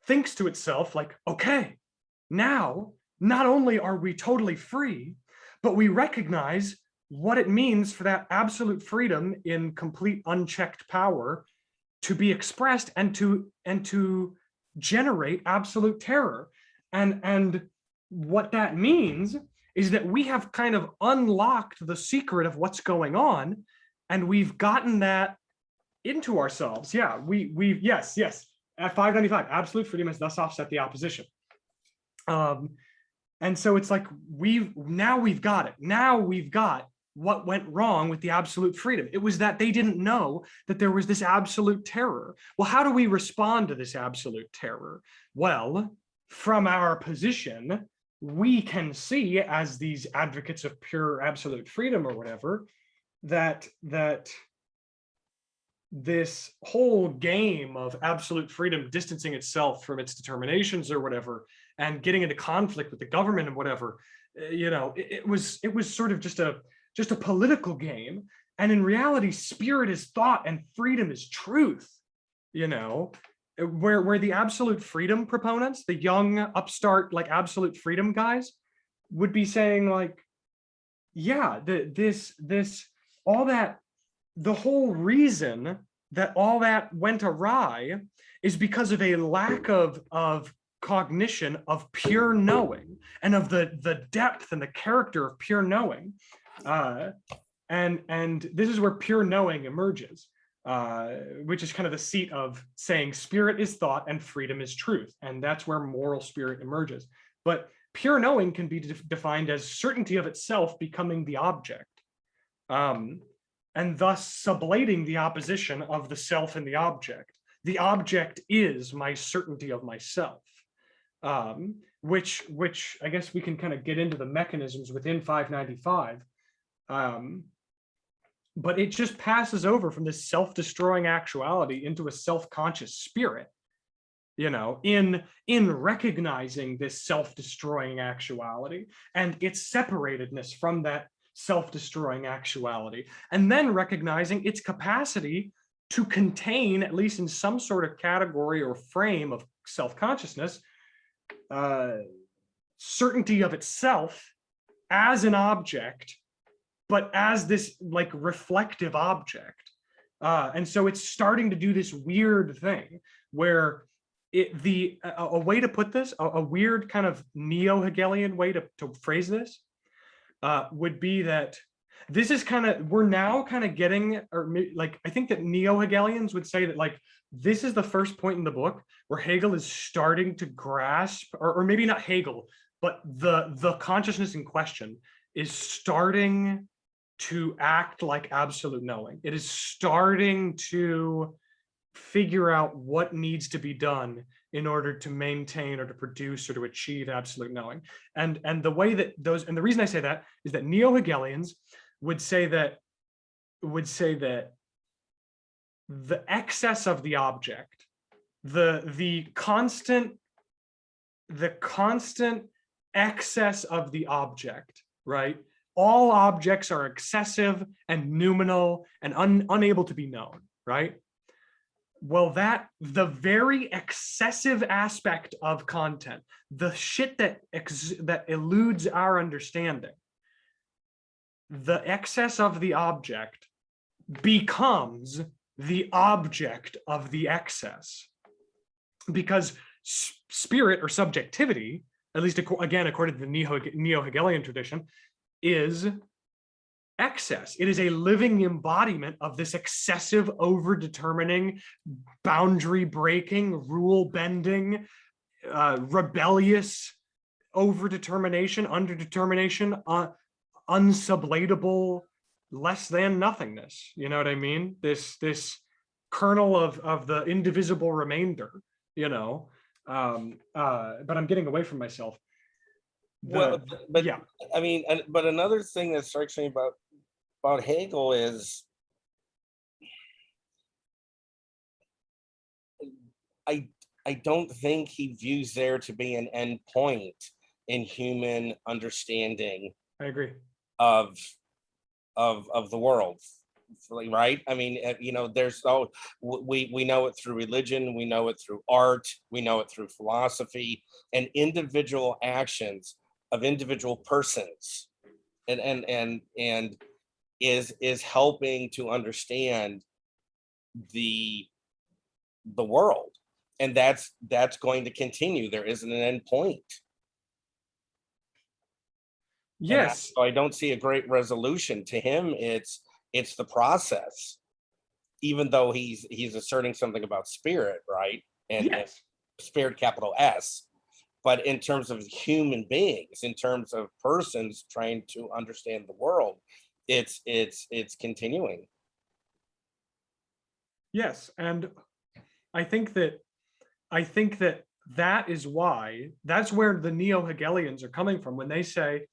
thinks to itself like, okay, now not only are we totally free, but we recognize what it means for that absolute freedom in complete unchecked power to be expressed and to generate absolute terror. And what that means is that we have kind of unlocked the secret of what's going on, and we've gotten that into ourselves. Yeah, we've yes. At 595, absolute freedom has thus offset the opposition. And so it's like we've got it. Now we've got what went wrong with the absolute freedom. It was that they didn't know that there was this absolute terror. Well, how do we respond to this absolute terror? Well, from our position we can see as these advocates of pure absolute freedom or whatever, that this whole game of absolute freedom distancing itself from its determinations or whatever, and getting into conflict with the government and whatever, it was sort of just a political game. And in reality, spirit is thought and freedom is truth, where the absolute freedom proponents, the young upstart like absolute freedom guys, would be saying like, yeah, all that, the whole reason that all that went awry is because of a lack of cognition of pure knowing, and of the depth and the character of pure knowing. And this is where pure knowing emerges, which is kind of the seat of saying spirit is thought and freedom is truth. And that's where moral spirit emerges. But pure knowing can be defined as certainty of itself becoming the object, and thus sublating the opposition of the self and the object. The object is my certainty of myself, which I guess we can kind of get into the mechanisms within 595. But it just passes over from this self-destroying actuality into a self-conscious spirit, in recognizing this self-destroying actuality and its separatedness from that self-destroying actuality, and then recognizing its capacity to contain, at least in some sort of category or frame of self-consciousness, certainty of itself as an object, but as this like reflective object. And so it's starting to do this weird thing where a way to put this, a weird kind of neo-Hegelian way to phrase this, would be that this is we're now kind of getting, or like, I think that neo-Hegelians would say that like, this is the first point in the book where Hegel is starting to grasp, or maybe not Hegel, but the consciousness in question is starting to act like absolute knowing. It is starting to figure out what needs to be done in order to maintain or to produce or to achieve absolute knowing. And the way that those, and the reason I say that is that neo-Hegelians would say that the excess of the object, the constant excess of the object, right? All objects are excessive and noumenal and unable to be known, right? Well, the very excessive aspect of content, the shit that eludes our understanding, the excess of the object becomes the object of the excess, because spirit or subjectivity, at least again according to the neo-Hegelian tradition, is excess. It is a living embodiment of this excessive, over-determining, boundary-breaking, rule-bending, rebellious over-determination, under-determination, unsublatable, less than nothingness. You know what I mean? This kernel of the indivisible remainder, but I'm getting away from myself. But yeah, I mean, but another thing that strikes me about Hegel is I don't think he views there to be an end point in human understanding. I agree. Of the world, right? I mean, there's we know it through religion, we know it through art, we know it through philosophy, and individual actions of individual persons, and is helping to understand the world, and that's going to continue. There isn't an end point. Yes. So I don't see a great resolution. To him, it's the process, even though he's asserting something about spirit, right? And spirit, capital S. But in terms of human beings, in terms of persons trying to understand the world, it's continuing. Yes, and I think that that's where the neo-Hegelians are coming from when they say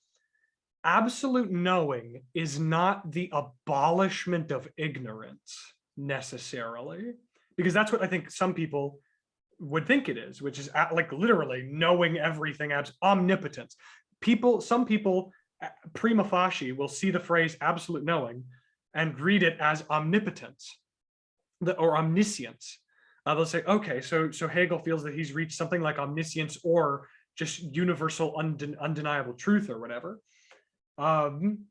absolute knowing is not the abolishment of ignorance necessarily, because that's what I think some people would think it is, which is like literally knowing everything, omnipotence. Some people prima facie will see the phrase absolute knowing and read it as omnipotence or omniscience. They'll say, okay, so Hegel feels that he's reached something like omniscience or just universal undeniable truth or whatever. And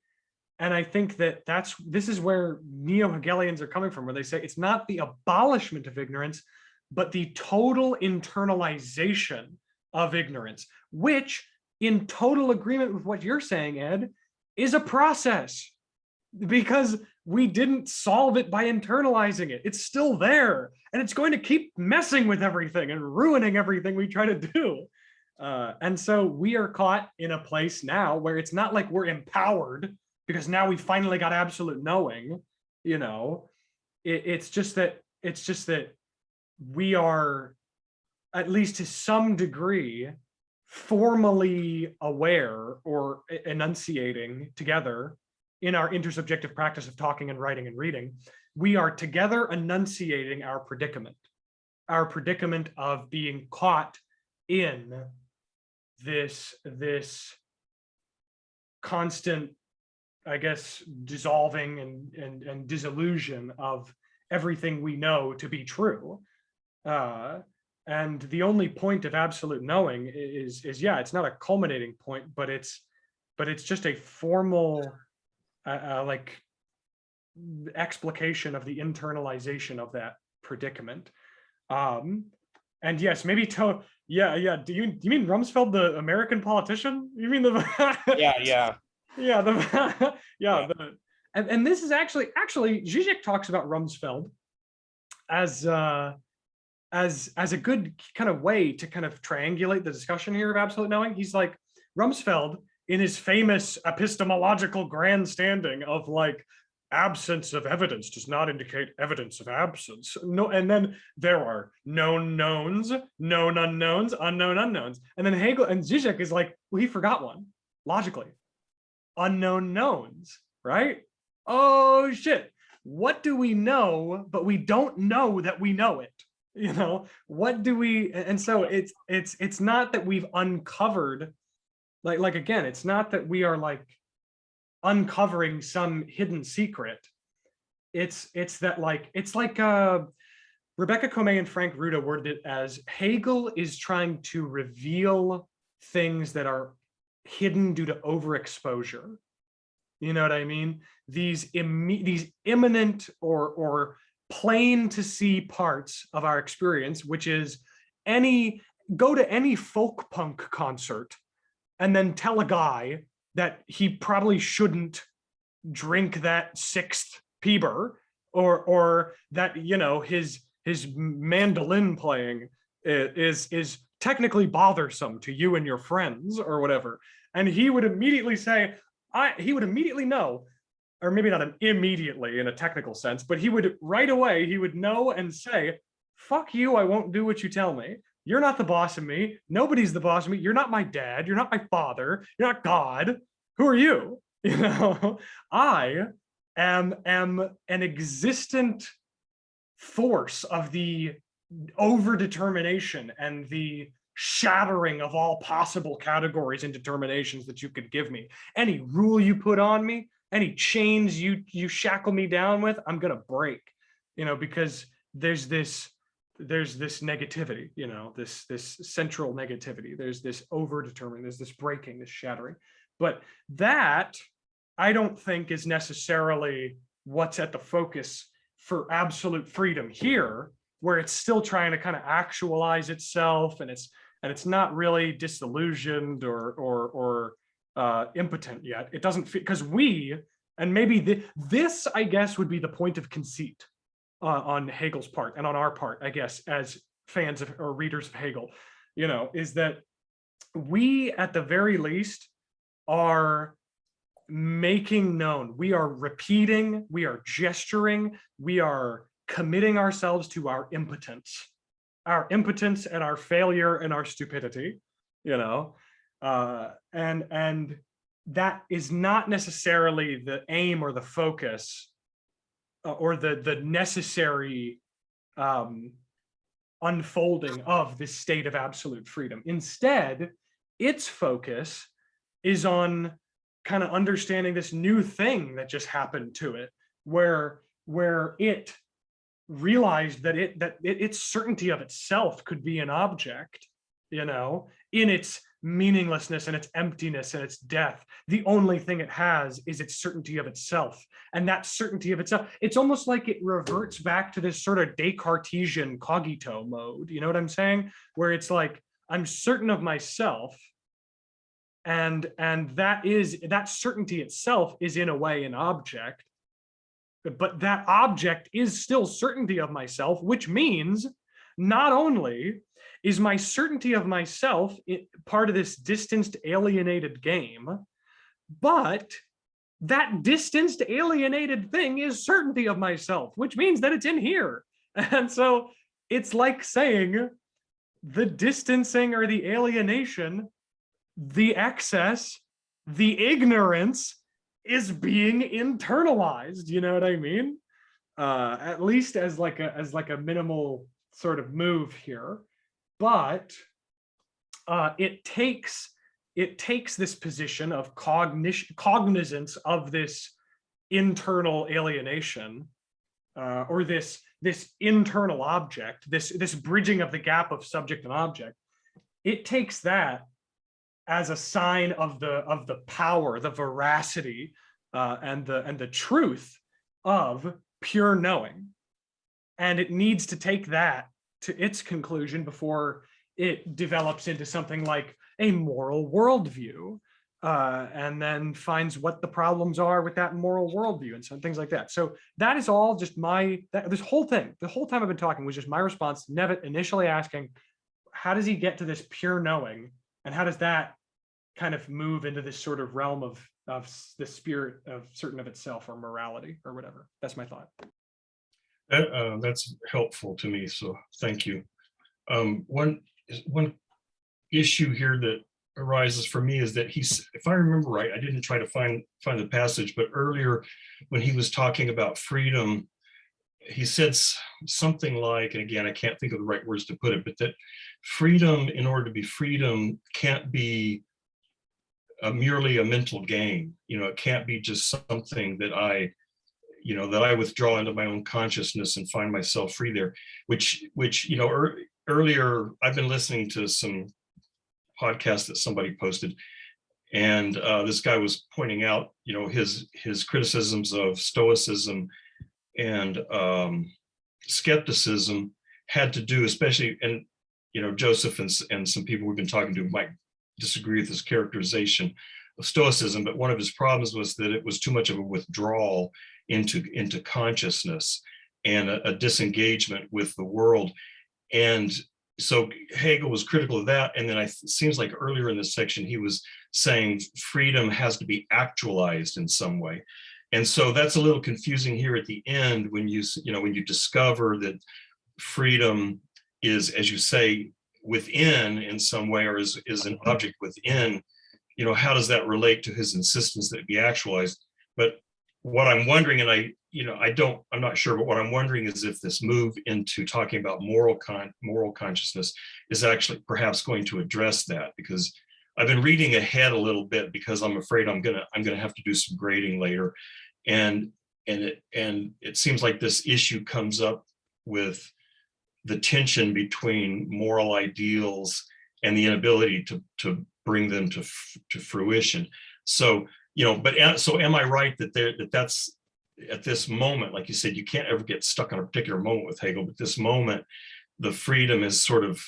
I think that this is where neo-Hegelians are coming from, where they say it's not the abolishment of ignorance, but the total internalization of ignorance, which, in total agreement with what you're saying, Ed, is a process, because we didn't solve it by internalizing it. It's still there, and it's going to keep messing with everything and ruining everything we try to do. And so we are caught in a place now where it's not like we're empowered because now we finally got absolute knowing, you know. It's just that we are, at least to some degree, formally aware or enunciating together in our intersubjective practice of talking and writing and reading. We are together enunciating our predicament of being caught in this constant, I guess, dissolving and disillusion of everything we know to be true. And the only point of absolute knowing is yeah, it's not a culminating point, but it's just a formal like explication of the internalization of that predicament. And yes, maybe yeah. Do you mean Rumsfeld, the American politician? You mean the yeah. And this is actually Zizek talks about Rumsfeld as a good kind of way to kind of triangulate the discussion here of absolute knowing. He's like, Rumsfeld, in his famous epistemological grandstanding of like, absence of evidence does not indicate evidence of absence. No, and then there are known knowns, known unknowns, unknown unknowns. And then Hegel and Zizek is like, well, he forgot one, logically. Unknown knowns, right? Oh shit. What do we know, but we don't know that we know it? You know, what do we, and so it's not that we've uncovered, like again, it's not that we are like uncovering some hidden secret. It's that like, it's like Rebecca Comey and Frank Ruda worded it as Hegel is trying to reveal things that are hidden due to overexposure. You know what I mean? These imminent or plain to see parts of our experience, which is go to any folk punk concert and then tell a guy that he probably shouldn't drink that sixth Piber, or that, you know, his mandolin playing is technically bothersome to you and your friends or whatever. And he would immediately say, he would immediately know, or maybe not immediately in a technical sense, but he would right away, he would know and say, fuck you, I won't do what you tell me. You're not the boss of me. Nobody's the boss of me. You're not my dad. You're not my father. You're not God. Who are you? You know, I am an existent force of the overdetermination and the shattering of all possible categories and determinations that you could give me. Any rule you put on me, any chains you shackle me down with, I'm gonna break, you know, because there's this negativity, you know, this central negativity. There's this overdetermining, there's this breaking, this shattering. But that I don't think is necessarily what's at the focus for absolute freedom here, where it's still trying to kind of actualize itself, and it's not really disillusioned or impotent yet. It doesn't fit, because and maybe this I guess would be the point of conceit on Hegel's part and on our part, I guess, as fans of or readers of Hegel, you know, is that we at the very least are making known, we are repeating, we are gesturing, we are committing ourselves to our impotence our impotence and our failure and our stupidity, you know, and that is not necessarily the aim or the focus or the necessary unfolding of this state of absolute freedom. Instead, its focus is on kind of understanding this new thing that just happened to it, where it realized that its certainty of itself could be an object, you know, in its meaninglessness and its emptiness and its death. The only thing it has is its certainty of itself. And that certainty of itself, it's almost like it reverts back to this sort of Descartesian cogito mode. You know what I'm saying? Where it's like, I'm certain of myself. And that certainty itself is in a way an object. But that object is still certainty of myself, which means not only is my certainty of myself part of this distanced, alienated game, but that distanced, alienated thing is certainty of myself, which means that it's in here. And so it's like saying the distancing or the alienation, the excess, the ignorance is being internalized. You know what I mean? At least as like a minimal sort of move here. But it takes this position of cognizance of this internal alienation, or this internal object, this bridging of the gap of subject and object. It takes that as a sign of the power, the veracity, and the truth of pure knowing, and it needs to take that to its conclusion before it develops into something like a moral worldview, and then finds what the problems are with that moral worldview and some things like that. So that is all just this whole thing, the whole time I've been talking was just my response to Nevitt initially asking, how does he get to this pure knowing? And how does that kind of move into this sort of realm of the spirit of certain of itself or morality or whatever? That's my thought. That's helpful to me, so thank you. One issue here that arises for me is that if I remember right, I didn't try to find the passage, but earlier when he was talking about freedom, he said something like, and again, I can't think of the right words to put it, but that freedom, in order to be freedom, can't be merely a mental game. You know, it can't be just something that I withdraw into my own consciousness and find myself free there, which earlier I've been listening to some podcasts that somebody posted, and this guy was pointing out, his criticisms of Stoicism and skepticism had to do, especially, and Joseph and some people we've been talking to might disagree with his characterization of Stoicism, but one of his problems was that it was too much of a withdrawal into consciousness and a disengagement with the world. And so Hegel was critical of that. And then it seems like earlier in this section, he was saying freedom has to be actualized in some way. And so that's a little confusing here at the end when you discover that freedom is, as you say, within in some way, or is an object within, how does that relate to his insistence that it be actualized? But what I'm wondering, and I'm not sure, but what I'm wondering is if this move into talking about moral consciousness is actually perhaps going to address that, because I've been reading ahead a little bit because I'm afraid I'm gonna have to do some grading later, and it seems like this issue comes up with the tension between moral ideals and the inability to bring them to fruition. So so am I right that that's at this moment, like you said, you can't ever get stuck on a particular moment with Hegel, but this moment, the freedom is sort of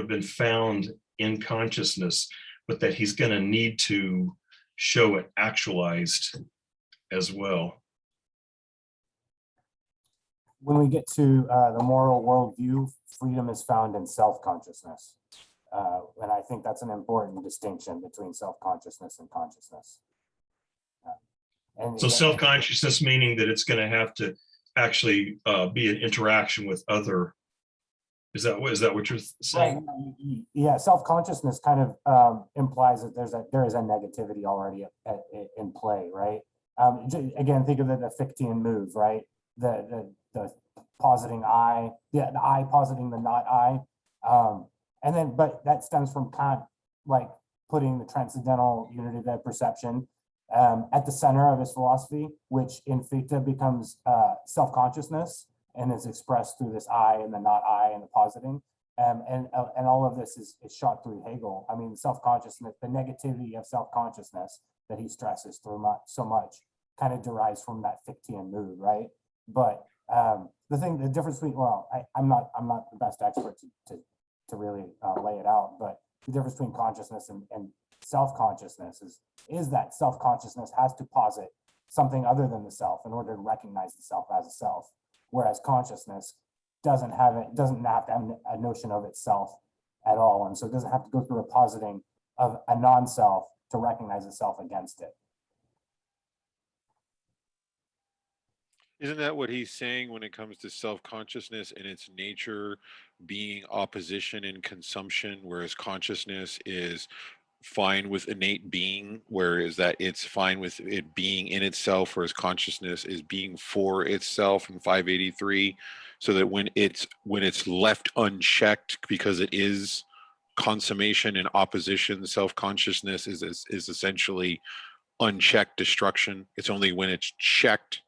been found in consciousness, but that he's going to need to show it actualized as well. When we get to the moral worldview, freedom is found in self-consciousness. And I think that's an important distinction between self-consciousness and consciousness. So self-consciousness meaning that it's going to have to actually be an interaction with other Is that what you're Right. saying? Yeah, self-consciousness kind of implies that there is a negativity already in play, right? Again, think of the Fichtean move, right? The positing I, the I positing the not I, and then but that stems from Kant, like putting the transcendental unity of that perception at the center of his philosophy, which in Fichte becomes self-consciousness and is expressed through this I and the not I and the positing. And all of this is shot through Hegel. I mean, self-consciousness, the negativity of self-consciousness that he stresses through so much kind of derives from that Fichtean mood, right? But the difference between, well, I'm not the best expert to really lay it out, but the difference between consciousness and self-consciousness is that self-consciousness has to posit something other than the self in order to recognize the self as a self, whereas consciousness doesn't have a notion of itself at all, and so it doesn't have to go through a positing of a non-self to recognize itself against it. Isn't that what he's saying when it comes to self-consciousness and its nature being opposition and consumption, whereas consciousness is fine with innate being, whereas that it's fine with it being in itself, whereas consciousness is being for itself in 583, so that when it's left unchecked because it is consummation and opposition, self-consciousness is essentially unchecked destruction. It's only when it's checked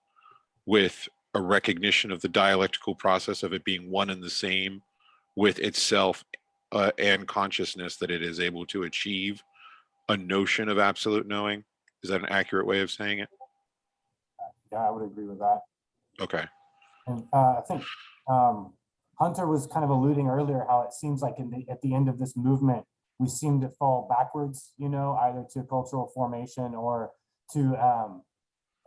with a recognition of the dialectical process of it being one and the same with itself and consciousness that it is able to achieve a notion of absolute knowing. Is that an accurate way of saying it? Yeah, I would agree with that. Okay. And I think Hunter was kind of alluding earlier how it seems like at the end of this movement, we seem to fall backwards, either to cultural formation or to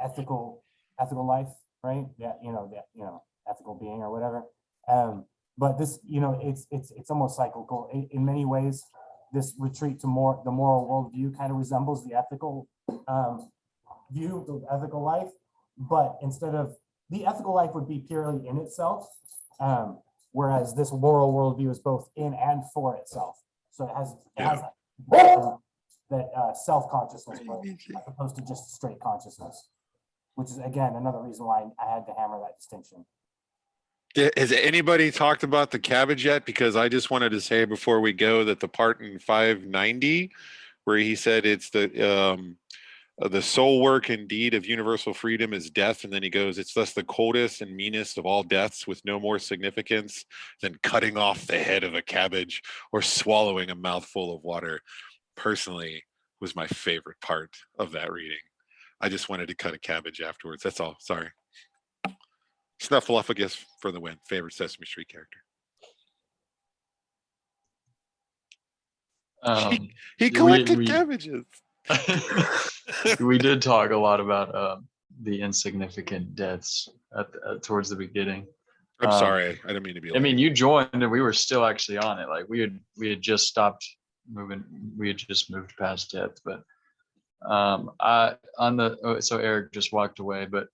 ethical life, right? Yeah, ethical being or whatever. But this, it's almost cyclical. In many ways, this retreat to the moral worldview kind of resembles the ethical view of ethical life, but instead of the ethical life would be purely in itself, whereas this moral worldview is both in and for itself. So it has that self-consciousness, as opposed to just straight consciousness, which is again another reason why I had to hammer that distinction. Has anybody talked about the cabbage yet? Because I just wanted to say before we go that the part in 590 where he said it's the sole work indeed of universal freedom is death, and then he goes, it's thus the coldest and meanest of all deaths, with no more significance than cutting off the head of a cabbage or swallowing a mouthful of water. Personally, was my favorite part of that reading. I just wanted to cut a cabbage afterwards. That's all. Sorry. Snuffleupagus for the win. Favorite Sesame Street character. He collected cabbages. We did talk a lot about the insignificant deaths towards the beginning. I'm sorry. I didn't mean to be. I mean, you joined and we were still actually on it. Like we had just stopped moving. We had just moved past death, but so Eric just walked away, but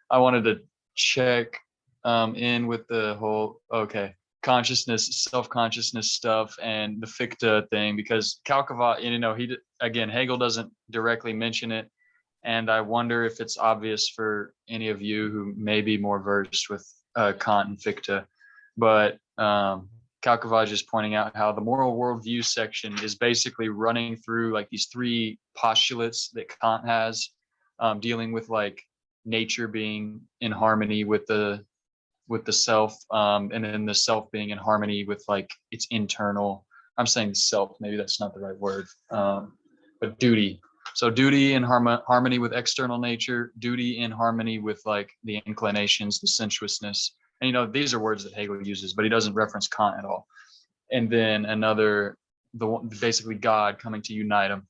I wanted to check in with the whole consciousness, self-consciousness stuff and the Fichte thing, because Calcavat, Hegel doesn't directly mention it, and I wonder if it's obvious for any of you who may be more versed with Kant and Fichte, but Calcavat is pointing out how the moral worldview section is basically running through like these three postulates that Kant has, dealing with like nature being in harmony with the self, and then the self being in harmony with like its internal, I'm saying self, maybe that's not the right word, but duty. So duty in harmony with external nature, duty in harmony with like the inclinations, the sensuousness. And these are words that Hegel uses, but he doesn't reference Kant at all. And then basically God coming to unite them.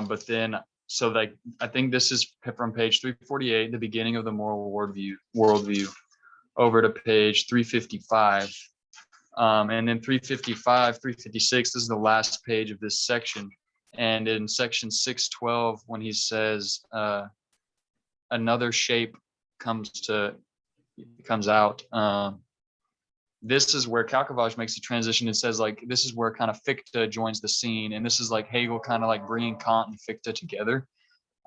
But then, so like, I think this is from page 348, the beginning of the moral worldview, over to page 355. And then 355, 356, this is the last page of this section. And in section 612, when he says another shape comes out, this is where Kalkovage makes the transition and says like, this is where kind of Fichte joins the scene. And this is like Hegel kind of like bringing Kant and Fichte together.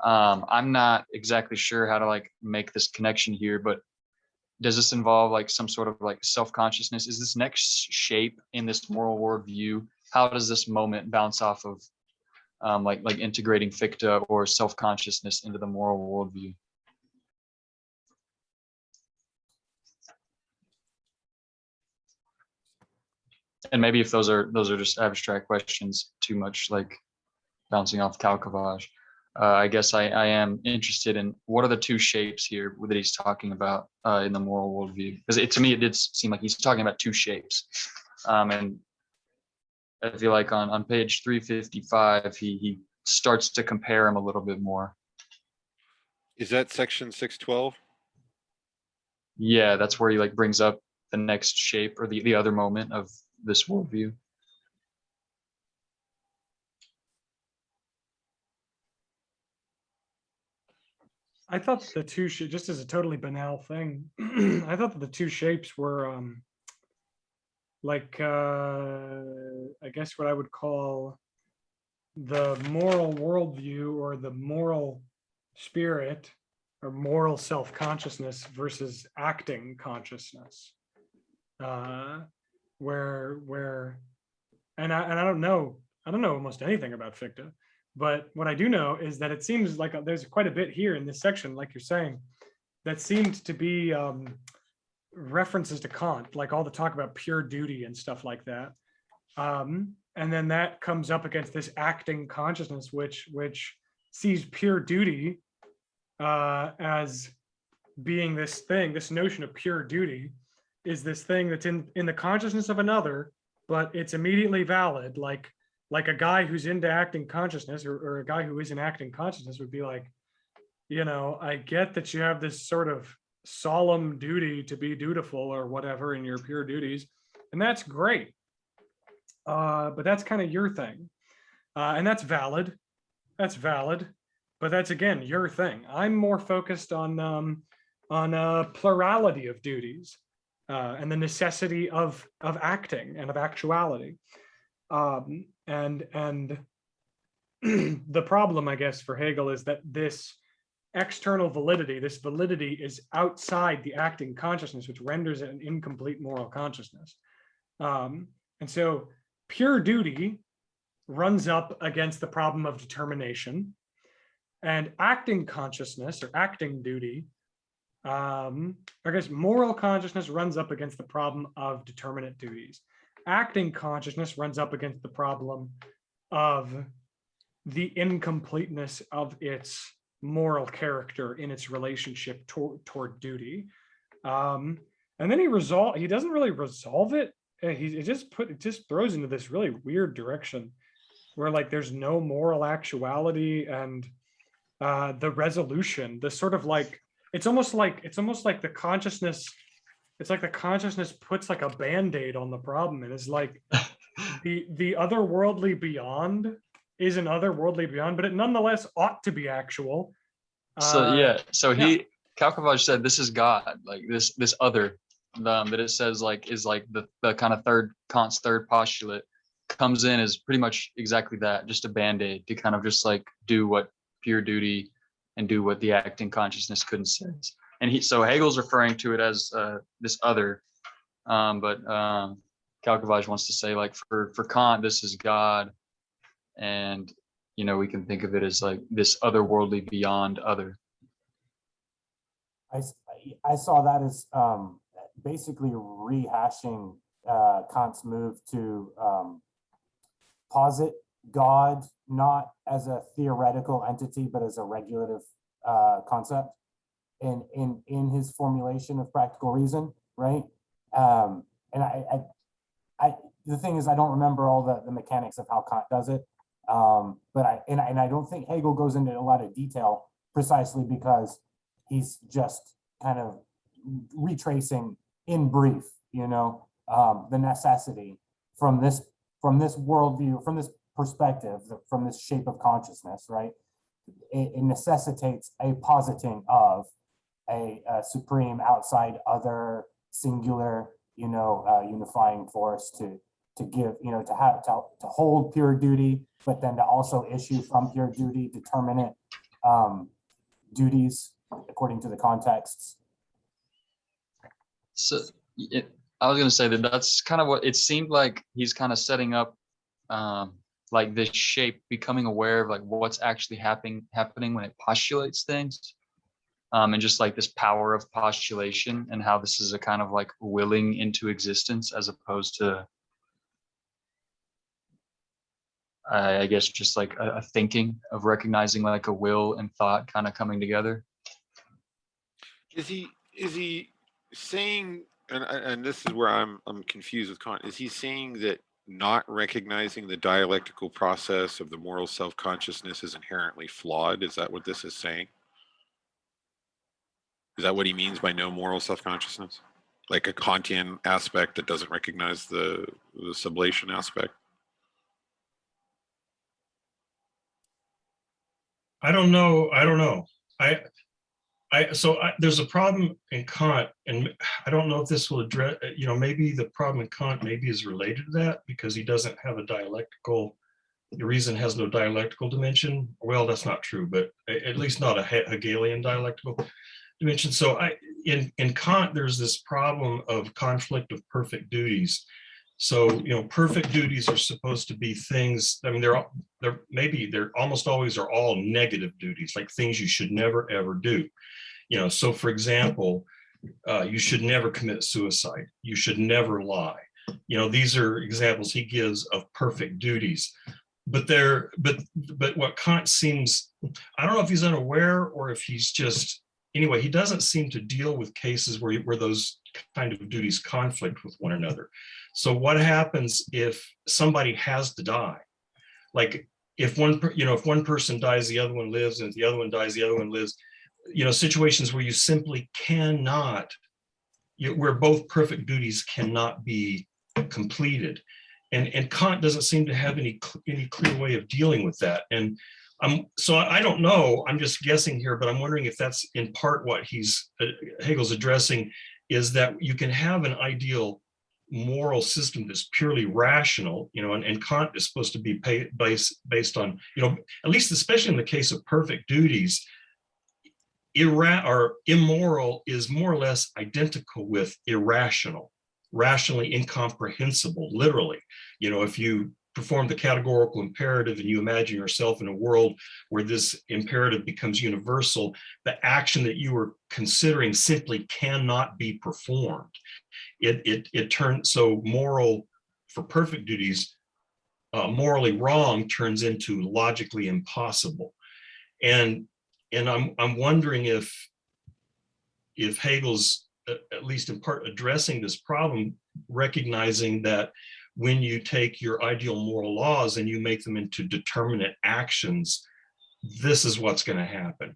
I'm not exactly sure how to like make this connection here, but does this involve like some sort of like self-consciousness? Is this next shape in this moral worldview? How does this moment bounce off of like integrating Fichte or self-consciousness into the moral worldview? And maybe if those are just abstract questions, too much like bouncing off Kalkovage. I guess I am interested in what are the two shapes here that he's talking about in the moral worldview? Because to me, it did seem like he's talking about two shapes. And I feel like on page 355, he starts to compare them a little bit more. Is that section 612? Yeah, that's where he like brings up the next shape or the other moment of this worldview. I thought the two just as a totally banal thing, I thought that the two shapes were like I guess what I would call the moral worldview or the moral spirit or moral self-consciousness versus acting consciousness. Where and I don't know almost anything about Fichte, but what I do know is that it seems like there's quite a bit here in this section, like you're saying, that seemed to be references to Kant, like all the talk about pure duty and stuff like that. And then that comes up against this acting consciousness, which sees pure duty as being this thing, this notion of pure duty is this thing that's in the consciousness of another, but it's immediately valid. Like a guy who's into acting consciousness or a guy who is in acting consciousness would be like, you know, I get that you have this sort of solemn duty to be dutiful or whatever in your pure duties, and that's great. But that's kind of your thing. And that's valid. That's valid. But that's, again, your thing. I'm more focused on a plurality of duties and the necessity of acting and of actuality. And the problem, I guess, for Hegel is that this external validity, this validity is outside the acting consciousness, which renders it an incomplete moral consciousness. And so pure duty runs up against the problem of determination, and acting consciousness or acting duty, I guess moral consciousness runs up against the problem of determinate duties. Acting consciousness runs up against the problem of the incompleteness of its moral character in its relationship toward duty. And then he doesn't really resolve it. It just throws into this really weird direction where like there's no moral actuality, and the resolution, the sort of like it's almost like the consciousness, it's like the consciousness puts like a band-aid on the problem and is like the otherworldly beyond is an otherworldly beyond, but it nonetheless ought to be actual. Kalkovage said this is God, like this other that it says like is like the kind of Kant's third postulate comes in as pretty much exactly that, just a band-aid to kind of just like do what pure duty and do what the acting consciousness couldn't say. And so Hegel's referring to it as this other, but Kalkovage wants to say like for Kant this is God, and you know we can think of it as like this otherworldly beyond other. I saw that as basically rehashing Kant's move to posit God not as a theoretical entity, but as a regulative concept in his formulation of practical reason, right? And I the thing is, I don't remember all the mechanics of how Kant does it, but I don't think Hegel goes into a lot of detail precisely because he's just kind of retracing in brief, you know, the necessity from this worldview, from this perspective, from this shape of consciousness, right? It necessitates a positing of a supreme outside other singular, unifying force to give, to hold pure duty, but then to also issue from pure duty determinate duties according to the contexts. So I was going to say that that's kind of what it seemed like. He's kind of setting up like this shape, becoming aware of like what's actually happening when it postulates things, and just like this power of postulation, and how this is a kind of like willing into existence as opposed to I guess just like a thinking of recognizing like a will and thought kind of coming together. Is he saying, and this is where I'm confused with Kant, is he saying that not recognizing the dialectical process of the moral self-consciousness is inherently flawed? Is that what this is saying? Is that what he means by no moral self-consciousness? Like a Kantian aspect that doesn't recognize the sublation aspect? I don't know. There's a problem in Kant, and I don't know if this will address, maybe the problem in Kant maybe is related to that because he doesn't have a dialectical, the reason has no dialectical dimension. Well, that's not true, but at least not a Hegelian dialectical dimension. So in Kant, there's this problem of conflict of perfect duties. So, perfect duties are supposed to be things, I mean, they're almost always are all negative duties, like things you should never, ever do. So for example, you should never commit suicide. You should never lie. These are examples he gives of perfect duties. But what Kant seems, I don't know if he's unaware or if he's just, anyway, he doesn't seem to deal with cases where those kind of duties conflict with one another. So what happens if somebody has to die? Like if one person dies, the other one lives, and if the other one dies, the other one lives. Situations where you simply cannot, where both perfect duties cannot be completed. And Kant doesn't seem to have any clear way of dealing with that. And so I don't know, I'm just guessing here, but I'm wondering if that's in part what Hegel's addressing, is that you can have an ideal moral system that's purely rational, and Kant is supposed to be based on, at least especially in the case of perfect duties, immoral is more or less identical with irrational, rationally incomprehensible, literally. If you perform the categorical imperative and you imagine yourself in a world where this imperative becomes universal, the action that you were considering simply cannot be performed. It turns, so moral for perfect duties, morally wrong turns into logically impossible. And I'm wondering if Hegel's at least in part addressing this problem, recognizing that when you take your ideal moral laws and you make them into determinate actions, this is what's going to happen.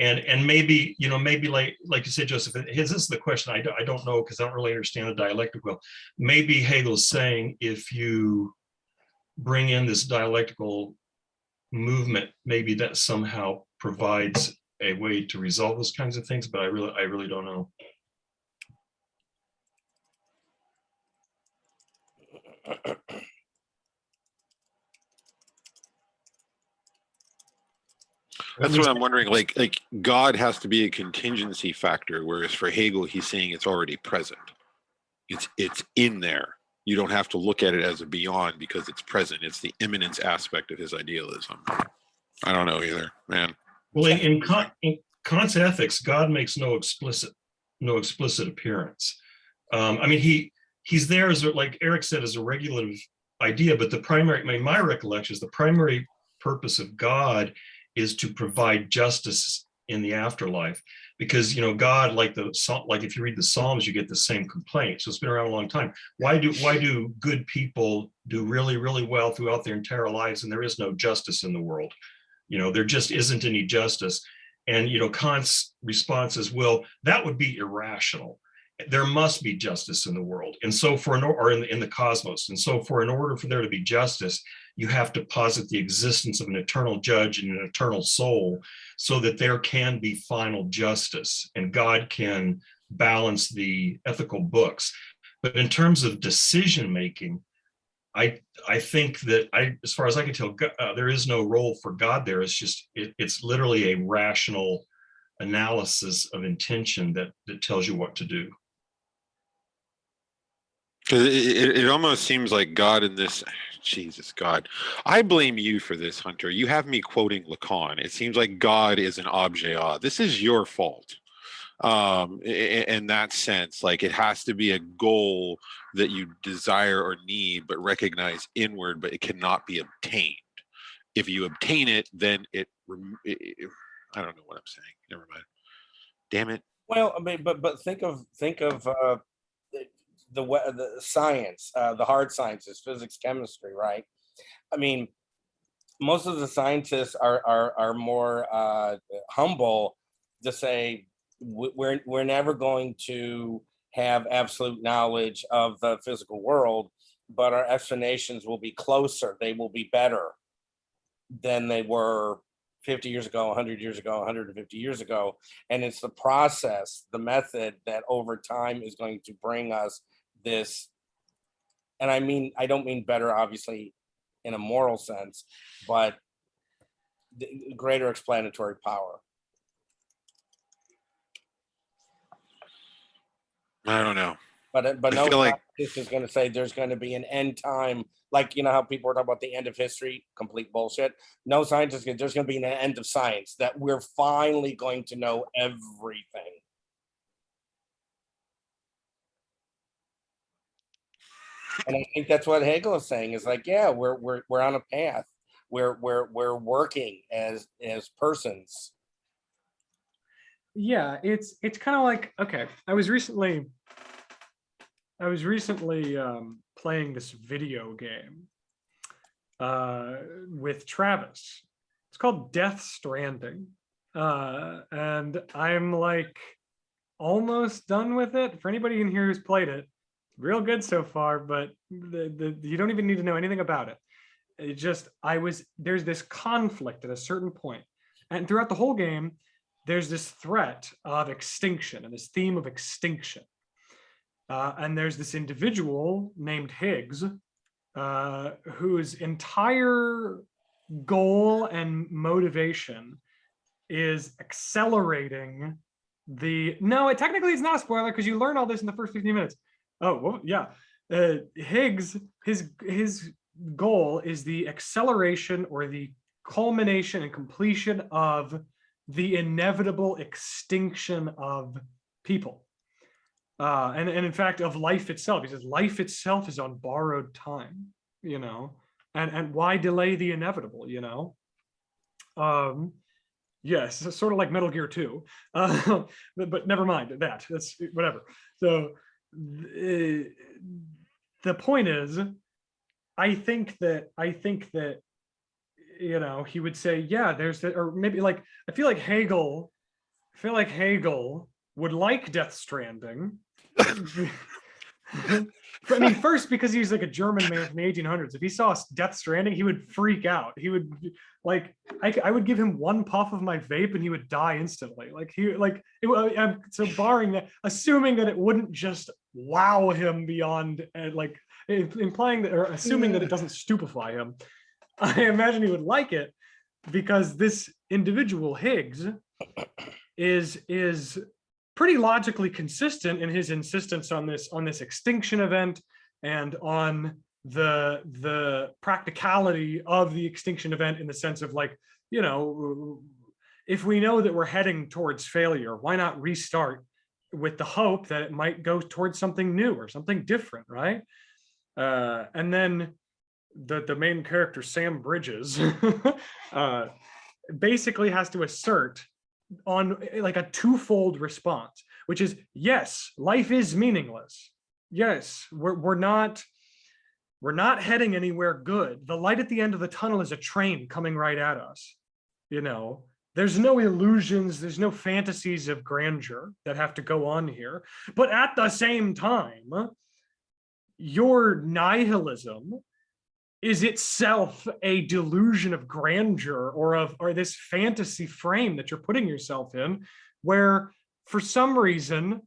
And maybe, maybe like you said, Joseph, this is the question. I don't know, because I don't really understand the dialectic well. Maybe Hegel's saying if you bring in this dialectical movement, maybe that somehow provides a way to resolve those kinds of things, but I really don't know. That's what I'm wondering. Like God has to be a contingency factor, whereas for Hegel, he's saying it's already present. It's in there. You don't have to look at it as a beyond because it's present. It's the immanence aspect of his idealism. I don't know either, man. Well, in Kant's ethics, God makes no explicit appearance. I mean, he's there as, like Eric said, as a regulative idea, but my recollection is the primary purpose of God is to provide justice in the afterlife, because God, like if you read the Psalms, you get the same complaint. So it's been around a long time. Why do good people do really, really well throughout their entire lives, and there is no justice in the world? There just isn't any justice. And Kant's response is, well, that would be irrational. There must be justice in the world, and so in the cosmos. And so in order for there to be justice, you have to posit the existence of an eternal judge and an eternal soul, so that there can be final justice and God can balance the ethical books. But in terms of decision making, I think that as far as I can tell, there is no role for God there. It's just it's literally a rational analysis of intention that tells you what to do. Because it almost seems like God in this, Jesus, God. I blame you for this, Hunter. You have me quoting Lacan. It seems like God is an objet. This is your fault. In that sense, like it has to be a goal that you desire or need, but recognize inward, but it cannot be obtained. If you obtain it, then I don't know what I'm saying. Never mind. Damn it. Well, I mean, but think of the science, the hard sciences, physics, chemistry, right? I mean, most of the scientists are more humble to say we're never going to have absolute knowledge of the physical world, but our explanations will be closer. They will be better than they were 50 years ago, 100 years ago, 150 years ago. And it's the process, the method that over time is going to bring us this. And I don't mean better, obviously, in a moral sense, but the greater explanatory power. I don't know. But I no feel like scientist is going to say there's going to be an end time, like you know how people are talking about the end of history, complete bullshit. No scientist, there's going to be an end of science, that we're finally going to know everything. And I think that's what Hegel is saying, is like, yeah, we're on a path. We're working as persons. Yeah, it's kind of like, okay, I was recently playing this video game with Travis. It's called Death Stranding, and I'm like almost done with it. For anybody in here who's played it, real good so far, but you don't even need to know anything about it. It just, there's this conflict at a certain point, and throughout the whole game, there's this threat of extinction and this theme of extinction. And there's this individual named Higgs, whose entire goal and motivation is accelerating technically it's not a spoiler because you learn all this in the first 15 minutes. Oh, well, yeah. Higgs, his goal is the acceleration or the culmination and completion of the inevitable extinction of people. And in fact, of life itself. He says life itself is on borrowed time, and why delay the inevitable, Yes, it's sort of like Metal Gear 2, but never mind that. That's whatever. So the point is, I think that he would say, yeah, there's that, or maybe like I feel like Hegel would like Death Stranding. I mean, first because he's like a German man from the 1800s. If he saw Death Stranding, he would freak out. He would I would give him one puff of my vape and he would die instantly. So barring that, assuming that it wouldn't just wow him beyond, implying that, or assuming that it doesn't stupefy him, I imagine he would like it because this individual Higgs is pretty logically consistent in his insistence on this extinction event and on the practicality of the extinction event, in the sense of if we know that we're heading towards failure, why not restart with the hope that it might go towards something new or something different, right? And then the main character, Sam Bridges, basically has to assert on like a twofold response, which is, yes, life is meaningless. Yes, we're not heading anywhere good. The light at the end of the tunnel is a train coming right at us. There's no illusions, there's no fantasies of grandeur that have to go on here. But at the same time, your nihilism is itself a delusion of grandeur, or this fantasy frame that you're putting yourself in, where for some reason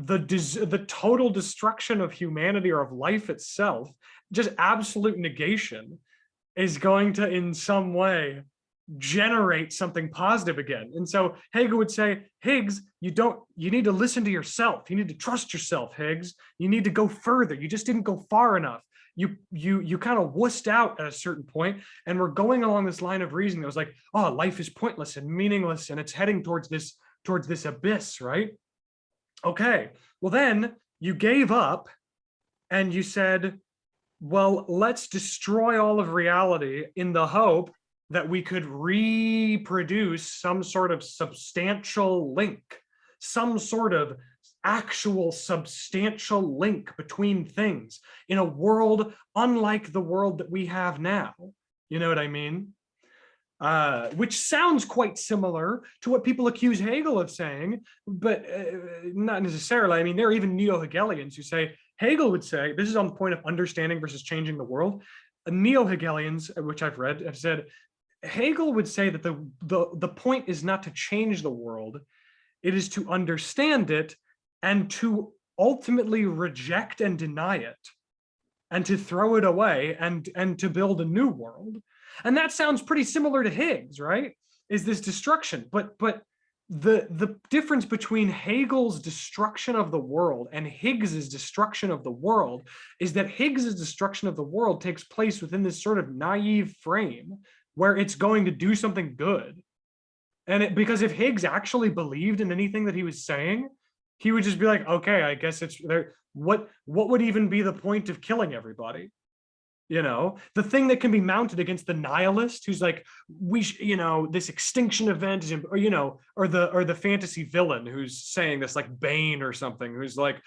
the total destruction of humanity or of life itself, just absolute negation, is going to in some way generate something positive again. And so Hegel would say, Higgs, you need to listen to yourself. You need to trust yourself, Higgs. You need to go further. You just didn't go far enough. You kind of wussed out at a certain point, and we're going along this line of reasoning that was like, oh, life is pointless and meaningless, and it's heading towards this abyss, right? Okay, well then you gave up and you said, well, let's destroy all of reality in the hope that we could reproduce some sort of substantial link, some sort of actual substantial link between things in a world unlike the world that we have now. You know what I mean? Which sounds quite similar to what people accuse Hegel of saying, but not necessarily. I mean, there are even neo-Hegelians who say, Hegel would say, this is on the point of understanding versus changing the world. Neo-Hegelians, which I've read, have said, Hegel would say that the point is not to change the world, it is to understand it and to ultimately reject and deny it, and to throw it away and to build a new world. And that sounds pretty similar to Higgs, right? Is this destruction? But the difference between Hegel's destruction of the world and Higgs's destruction of the world is that Higgs's destruction of the world takes place within this sort of naive frame where it's going to do something good. And because if Higgs actually believed in anything that he was saying, he would just be like, okay, I guess it's there. What would even be the point of killing everybody? You know, the thing that can be mounted against the nihilist who's like, this extinction event is, or the fantasy villain who's saying this, like Bane or something, who's like,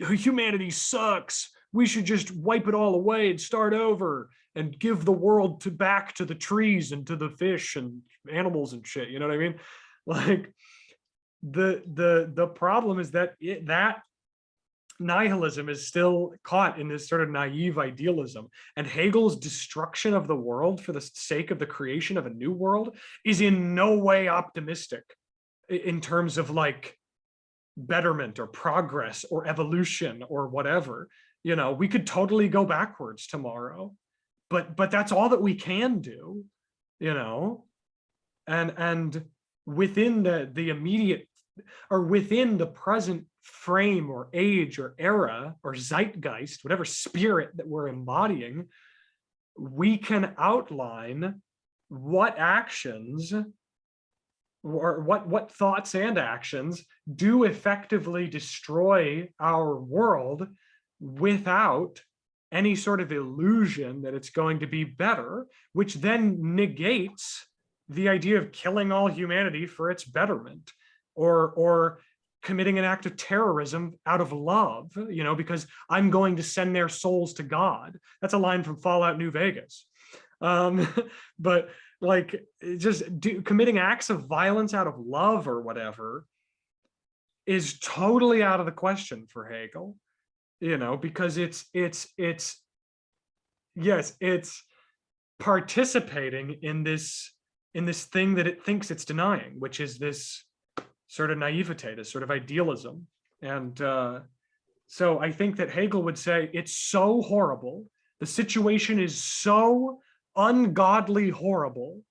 humanity sucks. We should just wipe it all away and start over and give the world back to the trees and to the fish and animals and shit. You know what I mean? Like the problem is that that nihilism is still caught in this sort of naive idealism, and Hegel's destruction of the world for the sake of the creation of a new world is in no way optimistic in terms of like betterment or progress or evolution or whatever. You know, we could totally go backwards tomorrow, but that's all that we can do, you know. And within the immediate, or within the present frame or age or era or zeitgeist, whatever spirit that we're embodying, we can outline what actions or what thoughts and actions do effectively destroy our world without any sort of illusion that it's going to be better, which then negates the idea of killing all humanity for its betterment, or committing an act of terrorism out of love, you know, because I'm going to send their souls to God. That's a line from Fallout New Vegas. But like, just committing acts of violence out of love or whatever is totally out of the question for Hegel, you know, because it's participating in this thing that it thinks it's denying, which is this sort of naivete, this sort of idealism. And so I think that Hegel would say it's so horrible, the situation is so ungodly horrible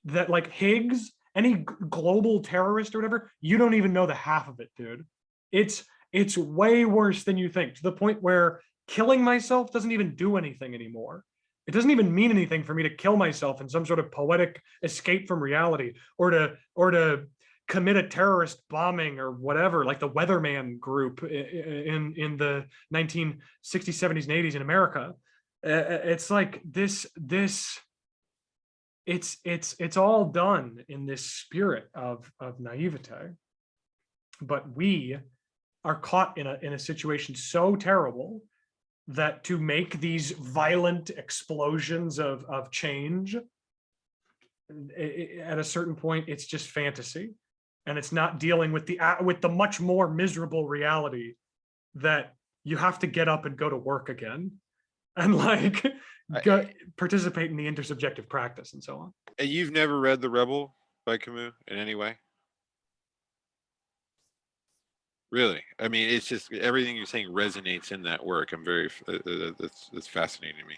that like Higgs, any global terrorist or whatever, you don't even know the half of it, dude. It's way worse than you think, to the point where killing myself doesn't even do anything anymore. It doesn't even mean anything for me to kill myself in some sort of poetic escape from reality, or to commit a terrorist bombing or whatever, like the Weatherman group in the 1960s, 70s, and 80s in America. It's like this. It's all done in this spirit of naivete, but we are caught in a situation so terrible that to make these violent explosions of change, at a certain point, it's just fantasy, and it's not dealing with the much more miserable reality that you have to get up and go to work again, and like participate in the intersubjective practice and so on. And you've never read The Rebel by Camus in any way? Really. I mean, it's just everything you're saying resonates in that work. I'm very, that's fascinating to me.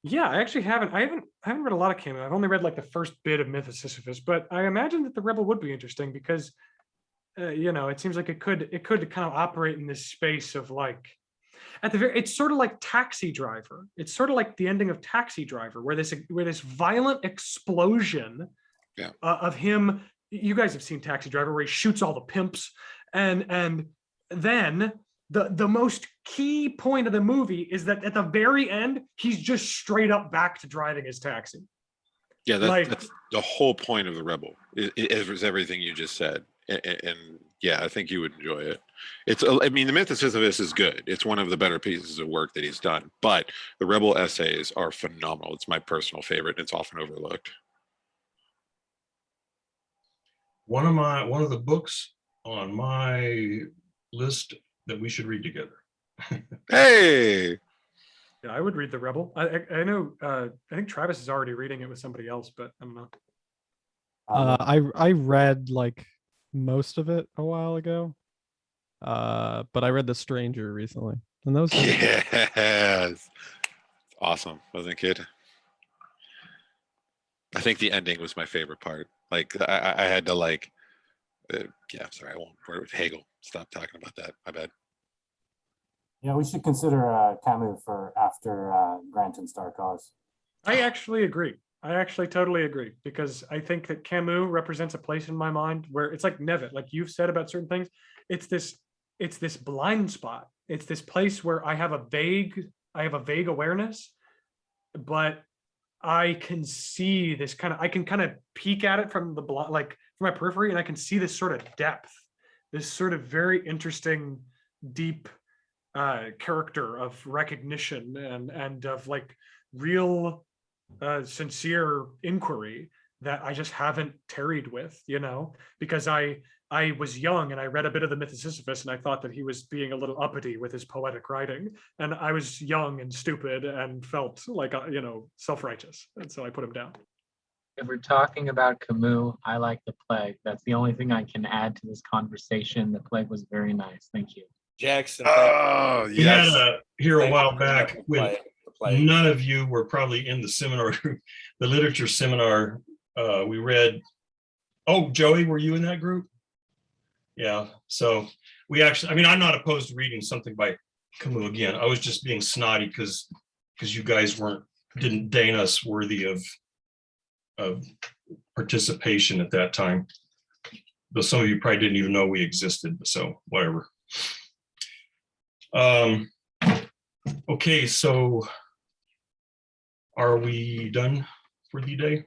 Yeah, I actually haven't. I haven't read a lot of Camus. I've only read like the first bit of Myth of Sisyphus, but I imagine that the Rebel would be interesting because, it seems like it could kind of operate in this space of like, at the very, it's sort of like Taxi Driver. It's sort of like the ending of Taxi Driver, where this violent explosion Yeah. of him. You guys have seen Taxi Driver, where he shoots all the pimps, and then the most key point of the movie is that at the very end, he's just straight up back to driving his taxi. Yeah, Like- that's the whole point of the Rebel. Is everything you just said, and yeah, I think you would enjoy it. I mean, the Myth of Sisyphus is good. It's one of the better pieces of work that he's done. But the Rebel essays are phenomenal. It's my personal favorite, and it's often overlooked. One of the books on my list that we should read together. Hey, Yeah, I would read The Rebel. I know. I think Travis is already reading it with somebody else, but I don't know. I read like most of it a while ago. But I read The Stranger recently. And those yes, awesome, wasn't it? I think the ending was my favorite part. Like I had to like, yeah. Sorry, I won't. Hegel. Stop talking about that. My bad. Yeah, we should consider Camus for after Grant and Star Cause. I actually agree. I actually totally agree, because I think that Camus represents a place in my mind where it's like Nevitt, like you've said about certain things. It's this blind spot. It's this place where I have a vague awareness, but I can see this I can kind of peek at it from like from my periphery, and I can see this sort of depth, this sort of very interesting, deep character of recognition and of like real sincere inquiry that I just haven't tarried with, because I was young and I read a bit of the Myth of Sisyphus and I thought that he was being a little uppity with his poetic writing, and I was young and stupid and felt like self-righteous, and so I put him down. If we're talking about Camus, I like The Plague. That's the only thing I can add to this conversation. The Plague was very nice. Thank you. Jackson. Oh, We had yes. here a Thank while you. back when none of you were probably in the seminar, the literature seminar. We read. Oh, Joey, were you in that group? Yeah. So we actually, I mean, I'm not opposed to reading something by Camus again. I was just being snotty because you guys didn't deign us worthy of participation at that time. Though some of you probably didn't even know we existed. So whatever. Okay, so are we done for the day?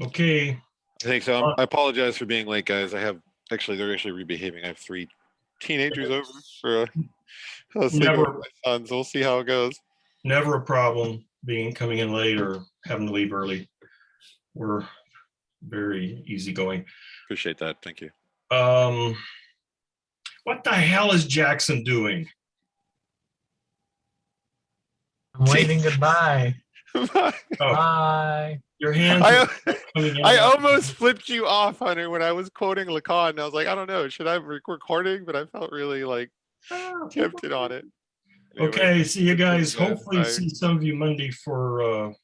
Okay. I think so. I apologize for being late, guys. They're actually rebehaving. I have 3 teenagers over for a sleepover with my son, so we'll see how it goes. Never a problem coming in late or having to leave early. We're very easygoing. Appreciate that. Thank you. What the hell is Jackson doing? I'm waving goodbye. I Bye. Your hands are coming in. almost flipped you off, Hunter, when I was quoting Lacan. And I was like, I don't know, should I be recording? But I felt really like tempted on it. Anyway, Okay, see you guys. yeah, Hopefully bye. see some of you Monday for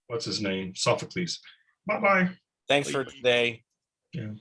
what's his name? Sophocles. Bye-bye. Thanks for today. Yeah.